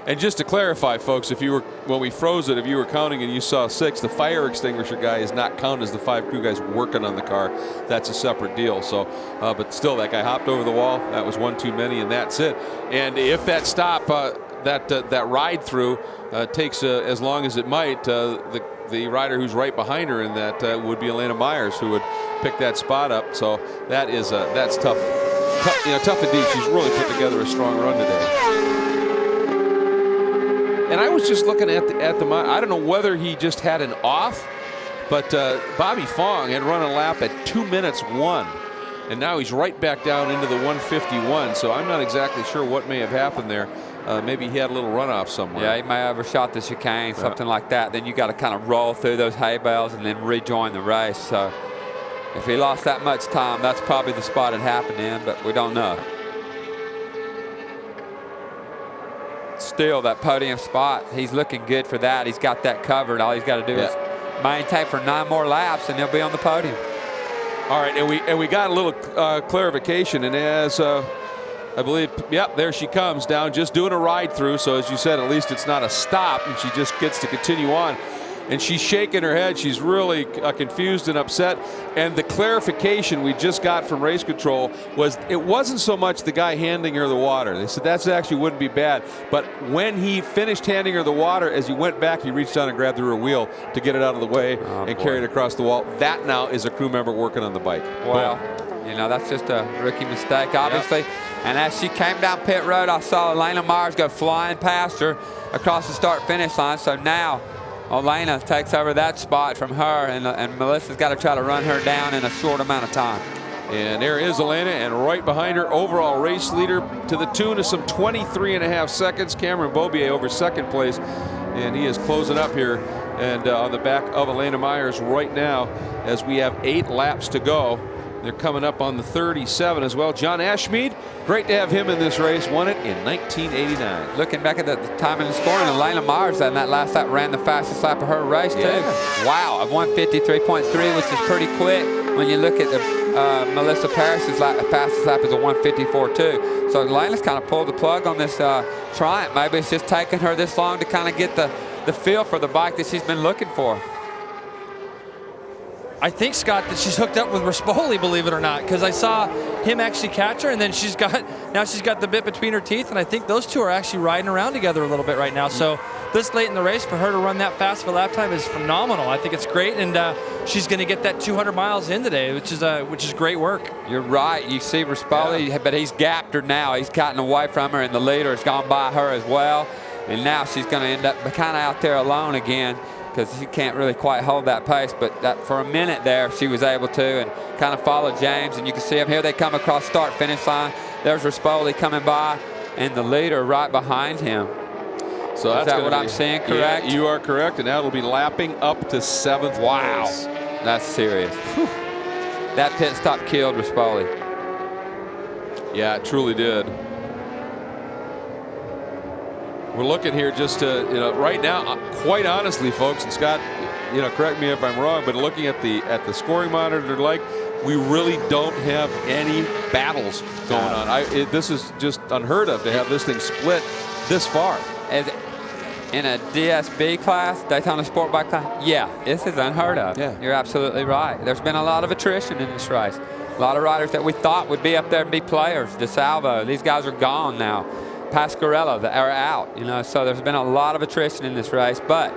And just to clarify, folks, when we froze it, if you were counting and you saw 6, the fire extinguisher guy is not counted as the 5 crew guys working on the car. That's a separate deal. So, but still, that guy hopped over the wall. That was one too many, and that's it. And if that stop that ride through takes as long as it might. The rider who's right behind her in that would be Elena Myers, who would pick that spot up. So that's tough. Tough indeed. She's really put together a strong run today. And I was just looking at the I don't know whether he just had an off, but Bobby Fong had run a lap at 2 minutes 1, and now he's right back down into the 151. So I'm not exactly sure what may have happened there. Maybe he had a little runoff somewhere. Yeah, he may have overshot the chicane, something like that. Then you got to kind of roll through those hay bales and then rejoin the race. So if he lost that much time, that's probably the spot it happened in, but we don't know. Still, that podium spot, he's looking good for that. He's got that covered. All he's got to do is maintain for 9 more laps, and he'll be on the podium. All right, and we got a little clarification, and as I believe, there she comes down, just doing a ride through. So as you said, at least it's not a stop, and she just gets to continue on. And she's shaking her head. She's really confused and upset. And the clarification we just got from race control was it wasn't so much the guy handing her the water. They said that actually wouldn't be bad. But when he finished handing her the water, as he went back, he reached down and grabbed her rear wheel to get it out of the way and carry it across the wall. That now is a crew member working on the bike. Well, that's just a rookie mistake, obviously. Yep. And as she came down pit road, I saw Elena Myers go flying past her across the start-finish line. So now Elena takes over that spot from her, and Melissa's got to try to run her down in a short amount of time. And there is Elena, and right behind her, overall race leader to the tune of some 23.5 seconds. Cameron Beaubier over second place, and he is closing up here and on the back of Elena Myers right now as we have 8 laps to go. They're coming up on the 37 as well. John Ashmead, great to have him in this race. Won it in 1989. Looking back at the time in the scoring, Elena Myers in that last lap ran the fastest lap of her race, too. Wow, of 153.3, which is pretty quick when you look at the Melissa Parrish's fastest lap is a 154.2. So Elena's kind of pulled the plug on this Triumph. Maybe it's just taken her this long to kind of get the feel for the bike that she's been looking for. I think, Scott, that she's hooked up with Rispoli, believe it or not, because I saw him actually catch her, and then now she's got the bit between her teeth, and I think those two are actually riding around together a little bit right now. So this late in the race, for her to run that fast of a lap time is phenomenal. I think it's great, and she's going to get that 200 miles in today, which is great work. You're right. You see Rispoli, but he's gapped her now. He's gotten away from her, and the leader has gone by her as well, and now she's going to end up kind of out there alone again, because she can't really quite hold that pace. But for a minute there, she was able to and kind of follow James. And you can see them here. They come across start-finish line. There's Rispoli coming by, and the leader right behind him. So is that what I'm seeing, correct? Yeah, you are correct, and now it'll be lapping up to 7th place. That's serious. That pit stop killed Rispoli. Yeah, it truly did. We're looking here just to, right now, quite honestly, folks, and Scott, correct me if I'm wrong, but looking at the scoring monitor, we really don't have any battles going on. This is just unheard of to have this thing split this far. In a DSB class, Daytona SportBike class, this is unheard of. Yeah. You're absolutely right. There's been a lot of attrition in this race. A lot of riders that we thought would be up there and be players. DISALVO, these guys are gone now. PASCARELLA, are out, so there's been a lot of attrition in this race, but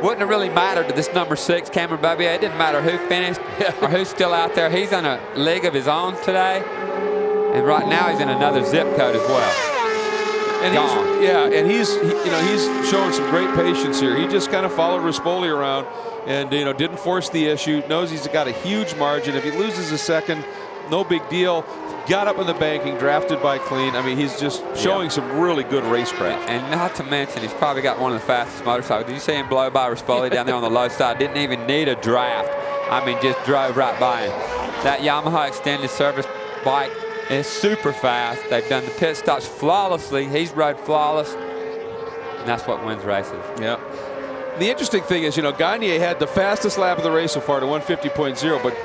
wouldn't have really mattered to this number 6, Cameron Beaubier. It didn't matter who finished or who's still out there. He's in a league of his own today, and right now he's in another zip code as well. And he's showing some great patience here. He just kind of followed Rispoli around and didn't force the issue. Knows he's got a huge margin. If he loses a second, no big deal. Got up in the banking, drafted by clean. I mean, he's just showing some really good racecraft. And not to mention, he's probably got one of the fastest motorcycles. Did you see him blow by Rispoli down there on the low side? Didn't even need a draft. I mean, just drove right by him. That Yamaha Extended Service bike is super fast. They've done the pit stops flawlessly. He's rode flawless, and that's what wins races. Yeah. The interesting thing is, Gagne had the fastest lap of the race so far to 150.0, but,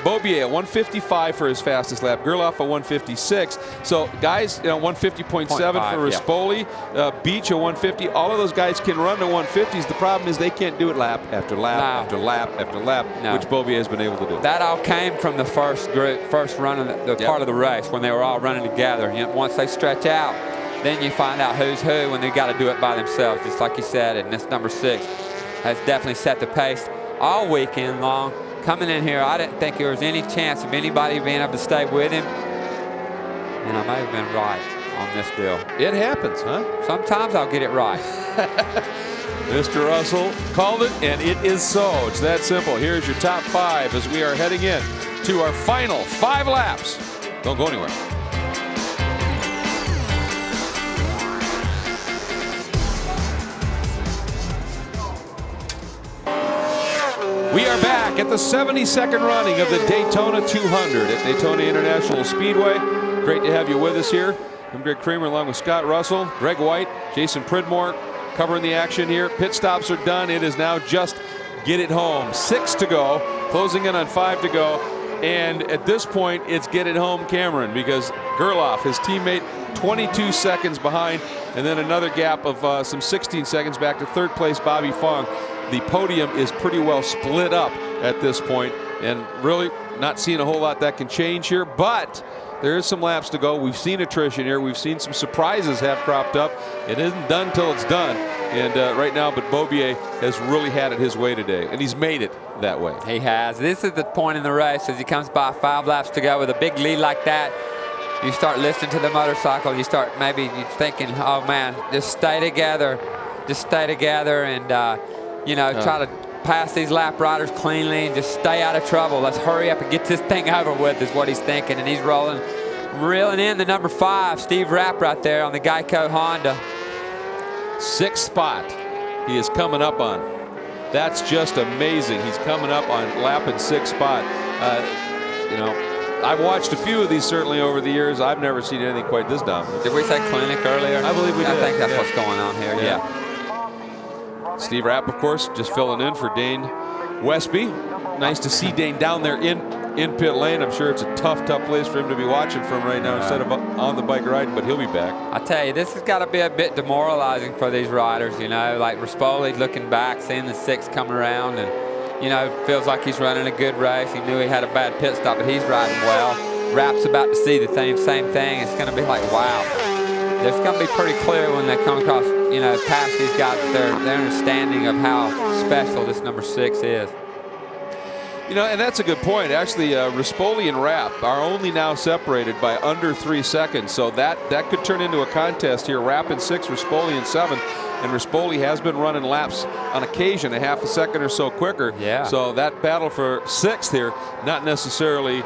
Beaubier at 155 for his fastest lap, Gerloff at 156. So guys, 150.7 for Rispoli, Beach at 150. All of those guys can run to 150s. The problem is they can't do it lap after lap after lap after lap, which Beaubier has been able to do. That all came from the first run of the part of the race when they were all running together. Once they stretch out, then you find out who's who when they got to do it by themselves, just like you said. And this number 6 has definitely set the pace all weekend long. Coming in here, I didn't think there was any chance of anybody being able to stay with him. And I may have been right on this deal. It happens, huh? Sometimes I'll get it right. Mr. Russell called it, and it is so. It's that simple. Here's your top 5 as we are heading in to our final 5 laps. Don't go anywhere. We are back at the 72nd running of the Daytona 200 at Daytona International Speedway. Great to have you with us here. I'm Greg Kramer along with Scott Russell, Greg White, Jason Pridmore covering the action here. Pit stops are done. It is now just get it home. 6 to go, closing in on 5 to go. And at this point, it's get it home Cameron, because Gerloff, his teammate, 22 seconds behind, and then another gap of some 16 seconds back to third place Bobby Fong. The podium is pretty well split up at this point, and really not seeing a whole lot that can change here, but there is some laps to go. We've seen attrition here. We've seen some surprises have cropped up. It isn't done till it's done. And right now, but Beaubier has really had it his way today, and he's made it that way. He has. This is the point in the race as he comes by 5 laps to go with a big lead like that. You start listening to the motorcycle. You start maybe thinking, oh man, just stay together. Just stay together and, you know, try to pass these lap riders cleanly and just stay out of trouble. Let's hurry up and get this thing over with is what he's thinking. And he's reeling in the number 5, Steve Rapp right there on the GEICO Honda. 6th spot he is coming up on. That's just amazing. He's coming up on lap and 6th spot. You know, I've watched a few of these certainly over the years. I've never seen anything quite this dominant. Did we say clinic earlier? I believe we did. I think that's what's going on here, yeah. Steve Rapp, of course, just filling in for Dane Westby. Nice to see Dane down there in pit lane. I'm sure it's a tough place for him to be watching from right now instead of on the bike riding, but he'll be back. I tell you, this has got to be a bit demoralizing for these riders, you know, like Rispoli looking back, seeing the 6 come around, and, you know, feels like he's running a good race. He knew he had a bad pit stop, but he's riding well. Rapp's about to see the same thing. It's going to be like, wow. It's going to be pretty clear when they come across, you know, past these guys, their understanding of how special this number 6 is. You know, and that's a good point. Actually, Rispoli and Rapp are only now separated by under 3 seconds, so that could turn into a contest here. Rapp in 6, Rispoli in 7, and Rispoli has been running laps on occasion a half a second or so quicker. Yeah. So that battle for 6th here, not necessarily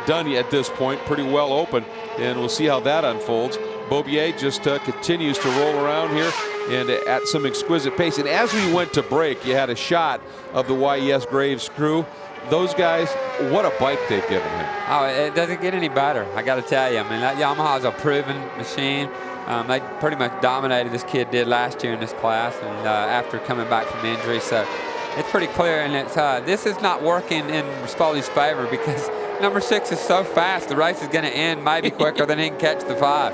done yet at this point. Pretty well open, and we'll see how that unfolds. Beaubier just continues to roll around here and at some exquisite pace. And as we went to break, you had a shot of the YES Graves crew. Those guys, what a bike they've given him. Oh, it doesn't get any better, I got to tell you. I mean, that Yamaha is a proven machine. They pretty much dominated, this kid did last year in this class, and after coming back from injury. So it's pretty clear, and it's this is not working in Rispoli's favor because number 6 is so fast. The race is going to end maybe quicker than he can catch the 5.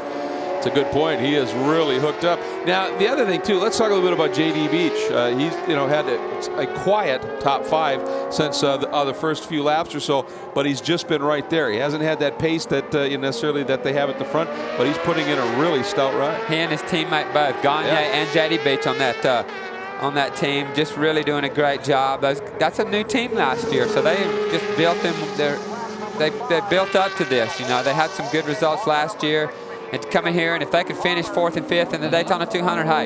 It's a good point. He is really hooked up. Now, the other thing too, let's talk a little bit about JD Beach. He's had a quiet top 5 since the first few laps or so, but he's just been right there. He hasn't had that pace that necessarily that they have at the front, but he's putting in a really stout ride. He and his teammate both, Gagne and JD Beach on that team, just really doing a great job. That's a new team last year, so they just built them. They built up to this. You know, they had some good results last year. And to come in here, and if they could finish 4th and 5th in the Daytona 200, hey,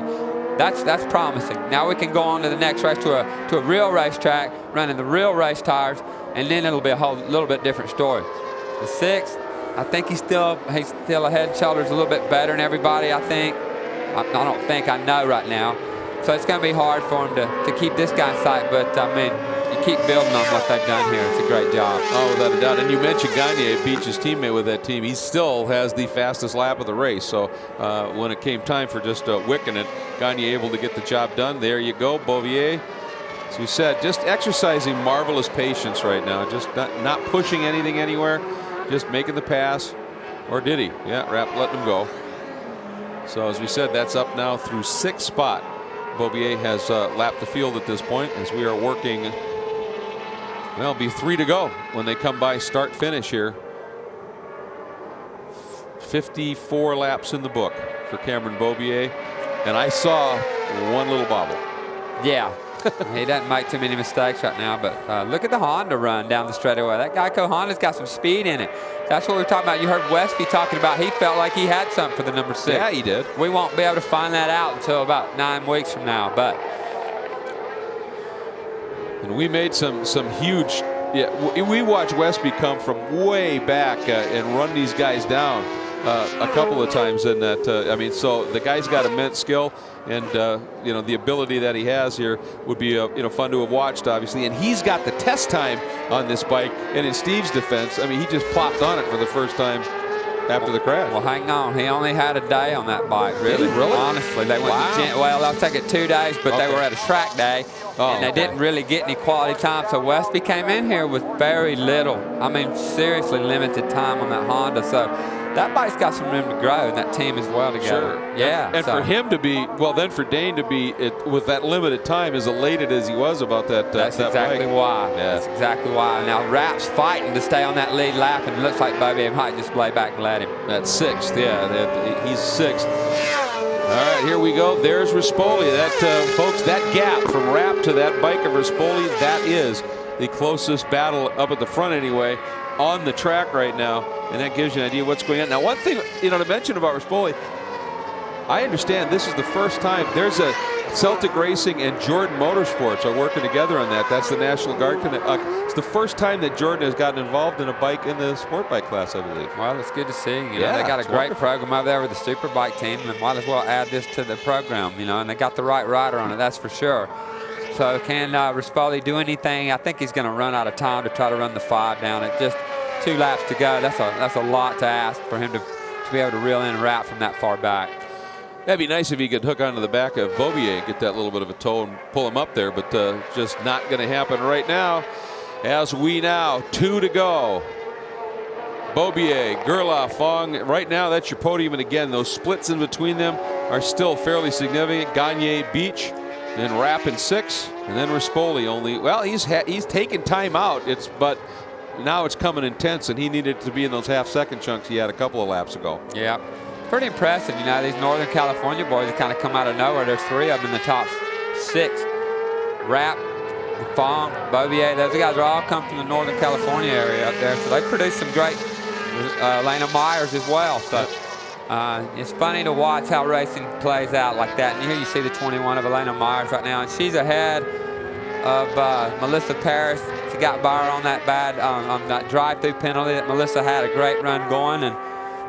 that's promising. Now we can go on to the next race to a real racetrack, running the real race tires, and then it'll be a whole little bit different story. The 6th, I think he's still a head and shoulders a little bit better than everybody. I know right now. So it's going to be hard for him to keep this guy in sight, but I mean, you keep building on what they've done here. It's a great job. Oh, without a doubt. And you mentioned Gagne, Beach's teammate with that team. He still has the fastest lap of the race. So when it came time for just wicking it, Gagne able to get the job done. There you go, Beaubier. As we said, just exercising marvelous patience right now. Just not pushing anything anywhere, just making the pass. Or did he? Yeah, Rapp letting him go. So as we said, that's up now through 6th spot. Beaubier has lapped the field at this point as we are working. Well, it'll be 3 to go when they come by start finish here. 54 laps in the book for Cameron Beaubier, and I saw one little bobble. Yeah. He doesn't make too many mistakes right now, but look at the Honda run down the straightaway. That GEICO Honda's got some speed in it. That's what we're talking about. You heard Westby talking about he felt like he had something for the number 6. Yeah, he did. We won't be able to find that out until about 9 weeks from now, but. And we made some huge, we watched Westby come from way back and run these guys down a couple of times in that. I mean, so the guy's got immense skill, and you know, the ability that he has here would be you know, fun to have watched, obviously. And he's got the test time on this bike. And in Steve's defense, I mean, he just plopped on it for the first time after the crash. Well, hang on. He only had a day on that bike, really. Really? Honestly, they went. Wow. Well, they'll take it 2 days, but they were at a track day, and they okay. didn't really get any quality time. So Westby came in here with very little. I mean, seriously limited time on that Honda. So that bike's got some room to grow, and that team as well together. Sure. Yeah. And for him to be, well, then for Dane to be, with that limited time, as elated as he was about that That's that exactly bike. why. Yeah. That's exactly why. Now, Rapp's fighting to stay on that lead lap, and it looks like Beaubier might just lay back and let him. That's 6th, yeah. He's 6th. All right, here we go. There's Rispoli. That, folks, that gap from Rapp to that bike of Rispoli, that is the closest battle up at the front anyway on the track right now, and that gives you an idea what's going on. Now, one thing, you know, to mention about Rispoli, I understand this is the first time there's a Celtic Racing and Jordan Motorsports are working together on that. That's the National Guard. It's the first time that Jordan has gotten involved in a bike in the sport bike class, I believe. Well, it's good to see. You know, Yeah, they got a it's great wonderful. program over there with the Superbike team, and might as well add this to the program, you know, and they got the right rider on it, that's for sure. So can Rispoli do anything? I think he's going to run out of time to try to run the 5 down at just 2 laps to go. That's a lot to ask for him to be able to reel in a Rapp from that far back. That'd be nice if he could hook onto the back of Beaubier and get that little bit of a toe and pull him up there, but just not going to happen right now. As we now, 2 to go. Beaubier, Gerloff, Fong. Right now, that's your podium. And again, those splits in between them are still fairly significant. Gagne, Beach, then Rapp in 6, and then Rispoli only. Well, he's taken time out. But now it's coming intense, and he needed to be in those half-second chunks he had a couple of laps ago. Yeah. Pretty impressive, you know, these Northern California boys that kind of come out of nowhere. There's 3 of them in the top 6. Rapp, Fong, Beaubier, those guys are all come from the Northern California area up there. So they produced some great Elena Myers as well. So it's funny to watch how racing plays out like that. And here you see the 21 of Elena Myers right now, and she's ahead of Melissa Paris. She got by her on that on that drive-through penalty that Melissa had a great run going, and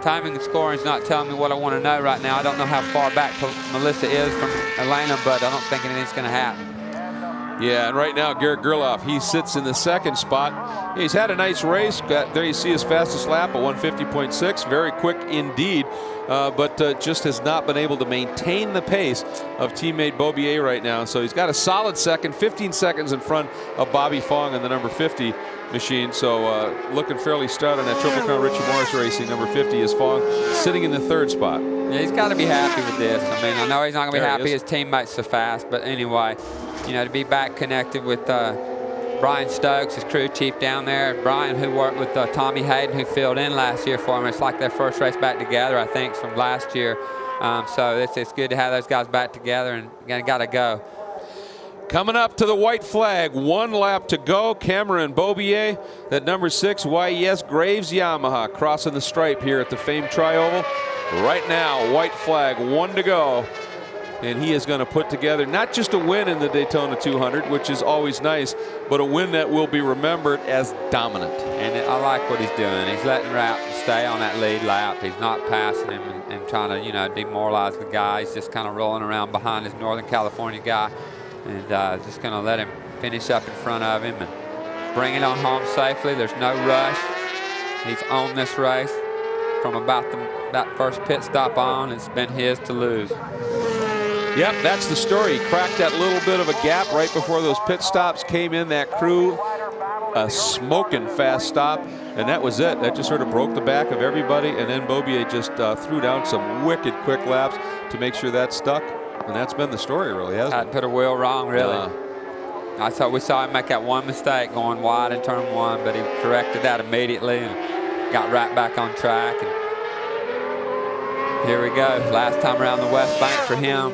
timing and scoring is not telling me what I want to know right now. I don't know how far back Melissa is from Elena, but I don't think anything's going to happen. Yeah, and right now, Garrett Gerloff, he sits in the 2nd spot. He's had a nice race. There you see his fastest lap at 150.6. Very quick indeed, but just has not been able to maintain the pace of teammate Beaubier right now. So he's got a solid 2nd, 15 seconds in front of Bobby Fong in the number 50 machine. So looking fairly stout on that Triple Crown Richie Morris Racing. Number 50 is Fong, sitting in the 3rd spot. Yeah, he's got to be happy with this. I mean, I know he's not going to be happy his teammates so fast, but anyway, you know, to be back connected with Brian Stokes, his crew chief down there. Brian, who worked with Tommy Hayden, who filled in last year for him. It's like their first race back together, I think, from last year. So it's good to have those guys back together, and got to go. Coming up to the white flag, 1 lap to go. Cameron Beaubier, that number 6 YES Graves Yamaha, crossing the stripe here at the famed Tri-Oval. Right now, white flag, 1 to go. And he is going to put together not just a win in the Daytona 200, which is always nice, but a win that will be remembered as dominant. And I like what he's doing. He's letting Rapp stay on that lead lap. He's not passing him and trying to, you know, demoralize the guy. He's just kind of rolling around behind his Northern California guy, and just going to let him finish up in front of him and bring it on home safely. There's no rush. He's on this race from about that first pit stop on. It's been his to lose. Yep, that's the story. He cracked that little bit of a gap right before those pit stops came in. That crew, a smoking fast stop, and that was it. That just sort of broke the back of everybody, and then Beaubier just threw down some wicked quick laps to make sure that stuck, and that's been the story, really, hasn't it? Put a wheel wrong, really. I thought we saw him make that one mistake going wide in turn 1, but he corrected that immediately and got right back on track. And Here we go. Last time around the West Bank for him.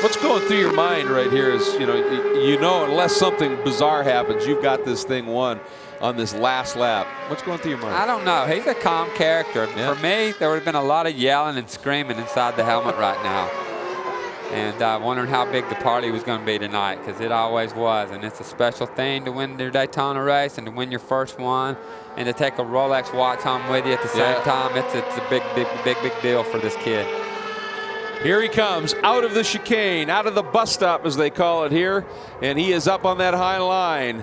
What's going through your mind right here is, you know, unless something bizarre happens, you've got this thing won on this last lap. What's going through your mind? I don't know. He's a calm character. Yeah. For me, there would have been a lot of yelling and screaming inside the helmet right now. And wondering how big the party was going to be tonight, because it always was. And it's a special thing to win your Daytona race and to win your first one and to take a Rolex watch home with you at the same time. It's a big deal for this kid. Here he comes out of the chicane, out of the bus stop as they call it here, and he is up on that high line.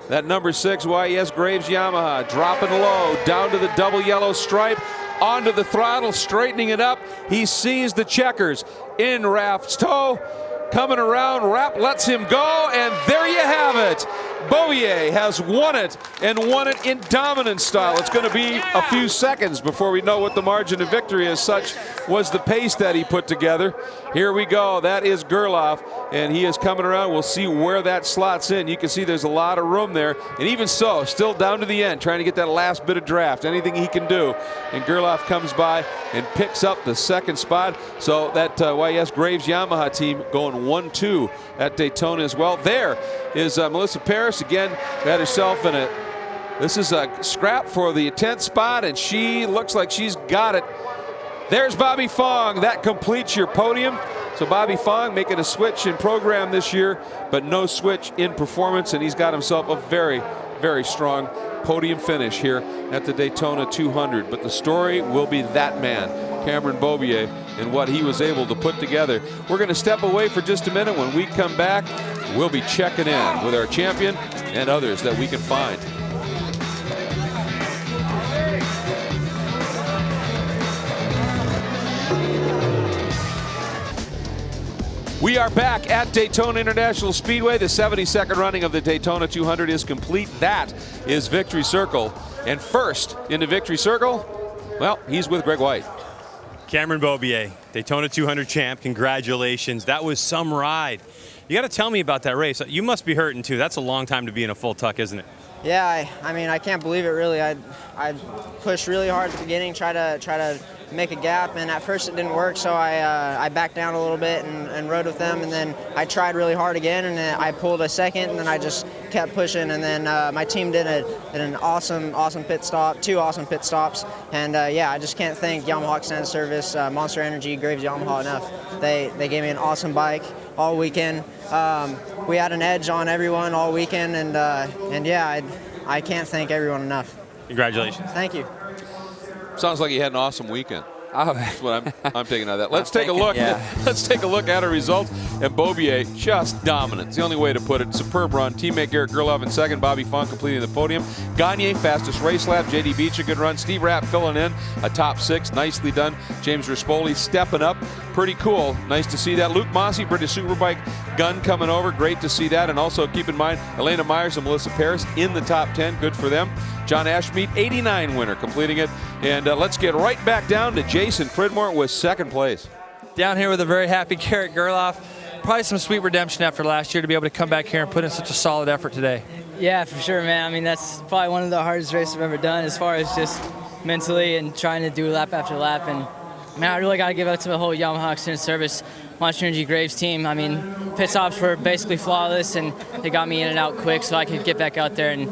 That number 6 YES Graves Yamaha dropping low down to the double yellow stripe, onto the throttle, straightening it up. He sees the checkers in Raft's toe, coming around. Raft lets him go, and there you have it. Beaubier has won it, and won it in dominant style. It's going to be a few seconds before we know what the margin of victory is. Such was the pace that he put together. Here we go. That is Gerloff, and he is coming around. We'll see where that slots in. You can see there's a lot of room there, and even so, still down to the end, trying to get that last bit of draft, anything he can do. And Gerloff comes by and picks up the second spot. So that YS Graves Yamaha team going 1-2 at Daytona as well. There is Melissa Paris again, got herself in it. This is a scrap for the 10th spot, and she looks like she's got it. There's Bobby Fong. That completes your podium. So Bobby Fong making a switch in program this year, but no switch in performance, and he's got himself a very strong podium finish here at the Daytona 200. But the story will be that man, Cameron Beaubier, and what he was able to put together. We're going to step away for just a minute. When we come back, we'll be checking in with our champion and others that we can find. We are back at Daytona International Speedway. The 72nd running of the Daytona 200 is complete. That is Victory Circle. And first into Victory Circle, well, he's with Greg White. Cameron Beaubier, Daytona 200 champ, congratulations. That was some ride. You got to tell me about that race. You must be hurting too. That's a long time to be in a full tuck, isn't it? Yeah, I mean, I can't believe it really. I pushed really hard at the beginning, try to make a gap, and at first it didn't work, so I backed down a little bit and rode with them, and then I tried really hard again, and then I pulled a second, and then I just kept pushing, and then my team did an awesome pit stop, 2 awesome pit stops, and yeah, I just can't thank Yamaha Extended Service, Monster Energy, Graves Yamaha enough. They gave me an awesome bike all weekend. We had an edge on everyone all weekend, and yeah, I can't thank everyone enough. Congratulations. Thank you. Sounds like you had an awesome weekend. Oh, that's what I'm taking out of that. Let's take a look. Yeah. Let's take a look at our results. And Beaubier just dominant. It's the only way to put it. Superb run. Teammate Garrett Gerloff in second. Bobby Fong completing the podium. Gagne fastest race lap. JD Beach a good run. Steve Rapp filling in a top 6. Nicely done. James Rispoli stepping up. Pretty cool. Nice to see that. Luke Mossy, British Superbike gun coming over. Great to see that. And also keep in mind Elena Myers and Melissa Paris in the top 10. Good for them. John Ashmead, 89 winner, completing it. And let's get right back down to Jason Pridmore with second place. Down here with a very happy Garrett Gerloff. Probably some sweet redemption after last year to be able to come back here and put in such a solid effort today. Yeah, for sure, man. I mean, that's probably one of the hardest races I've ever done as far as just mentally and trying to do lap after lap. And man, I really got to give it to the whole Yamaha Extended Service, Monster Energy Graves team. I mean, pit stops were basically flawless, and they got me in and out quick so I could get back out there and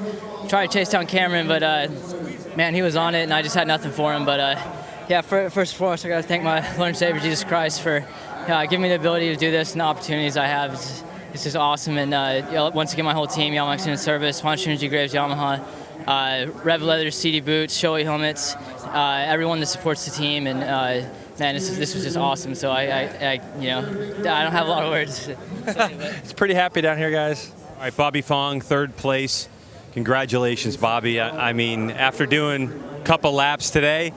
try to chase down Cameron. But man, he was on it, and I just had nothing for him. But yeah, first and foremost, I got to thank my Lord and Savior Jesus Christ for giving me the ability to do this and the opportunities I have. It's just awesome. And once again, my whole team, Yamaha Extended Service, Monster Energy Graves Yamaha, Rev Leather, CD Boots, Shoei helmets, everyone that supports the team, and man, this was just awesome. So I don't have a lot of words. It's pretty happy down here, guys. All right, Bobby Fong, third place. Congratulations, Bobby. I mean, after doing a couple laps today,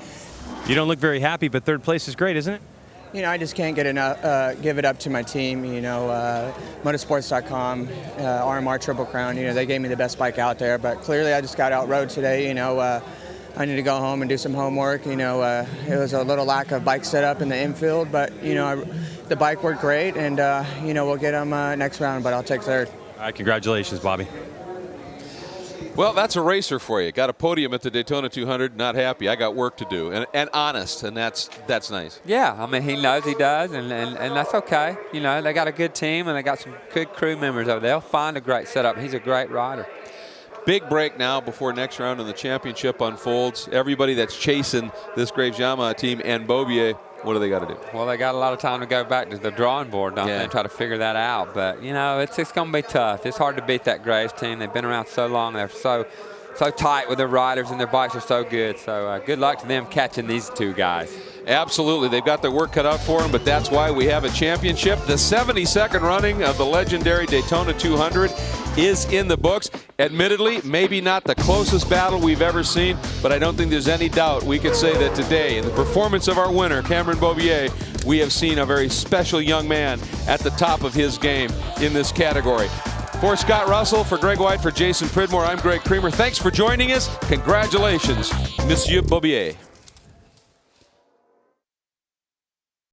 you don't look very happy, but third place is great, isn't it? You know, I just can't get enough, give it up to my team, you know, Motorsports.com, RMR Triple Crown, you know, they gave me the best bike out there, but clearly I just got outrode today, you know, I need to go home and do some homework, you know, it was a little lack of bike setup in the infield, but, you know, the bike worked great, and, you know, we'll get them next round, but I'll take third. All right, congratulations, Bobby. Well, that's a racer for you. Got a podium at the Daytona 200, not happy. I got work to do, and honest, and that's nice. Yeah, I mean, he knows he does, and that's okay. You know, they got a good team, and they got some good crew members over there. They'll find a great setup. He's a great rider. Big break now before next round in the championship unfolds. Everybody that's chasing this Graves Yamaha team and Beaubier, what do they got to do? Well, they got a lot of time to go back to the drawing board, don't they, and try to figure that out. But, you know, it's going to be tough. It's hard to beat that Graves team. They've been around so long. They're so tight with their riders, and their bikes are so good. So good luck to them catching these two guys. Absolutely. They've got their work cut out for them, but that's why we have a championship. The 72nd running of the legendary Daytona 200 is in the books. Admittedly, maybe not the closest battle we've ever seen, but I don't think there's any doubt we could say that today, in the performance of our winner, Cameron Beaubier, we have seen a very special young man at the top of his game in this category. For Scott Russell, for Greg White, for Jason Pridmore, I'm Greg Creamer. Thanks for joining us. Congratulations, Monsieur Beaubier.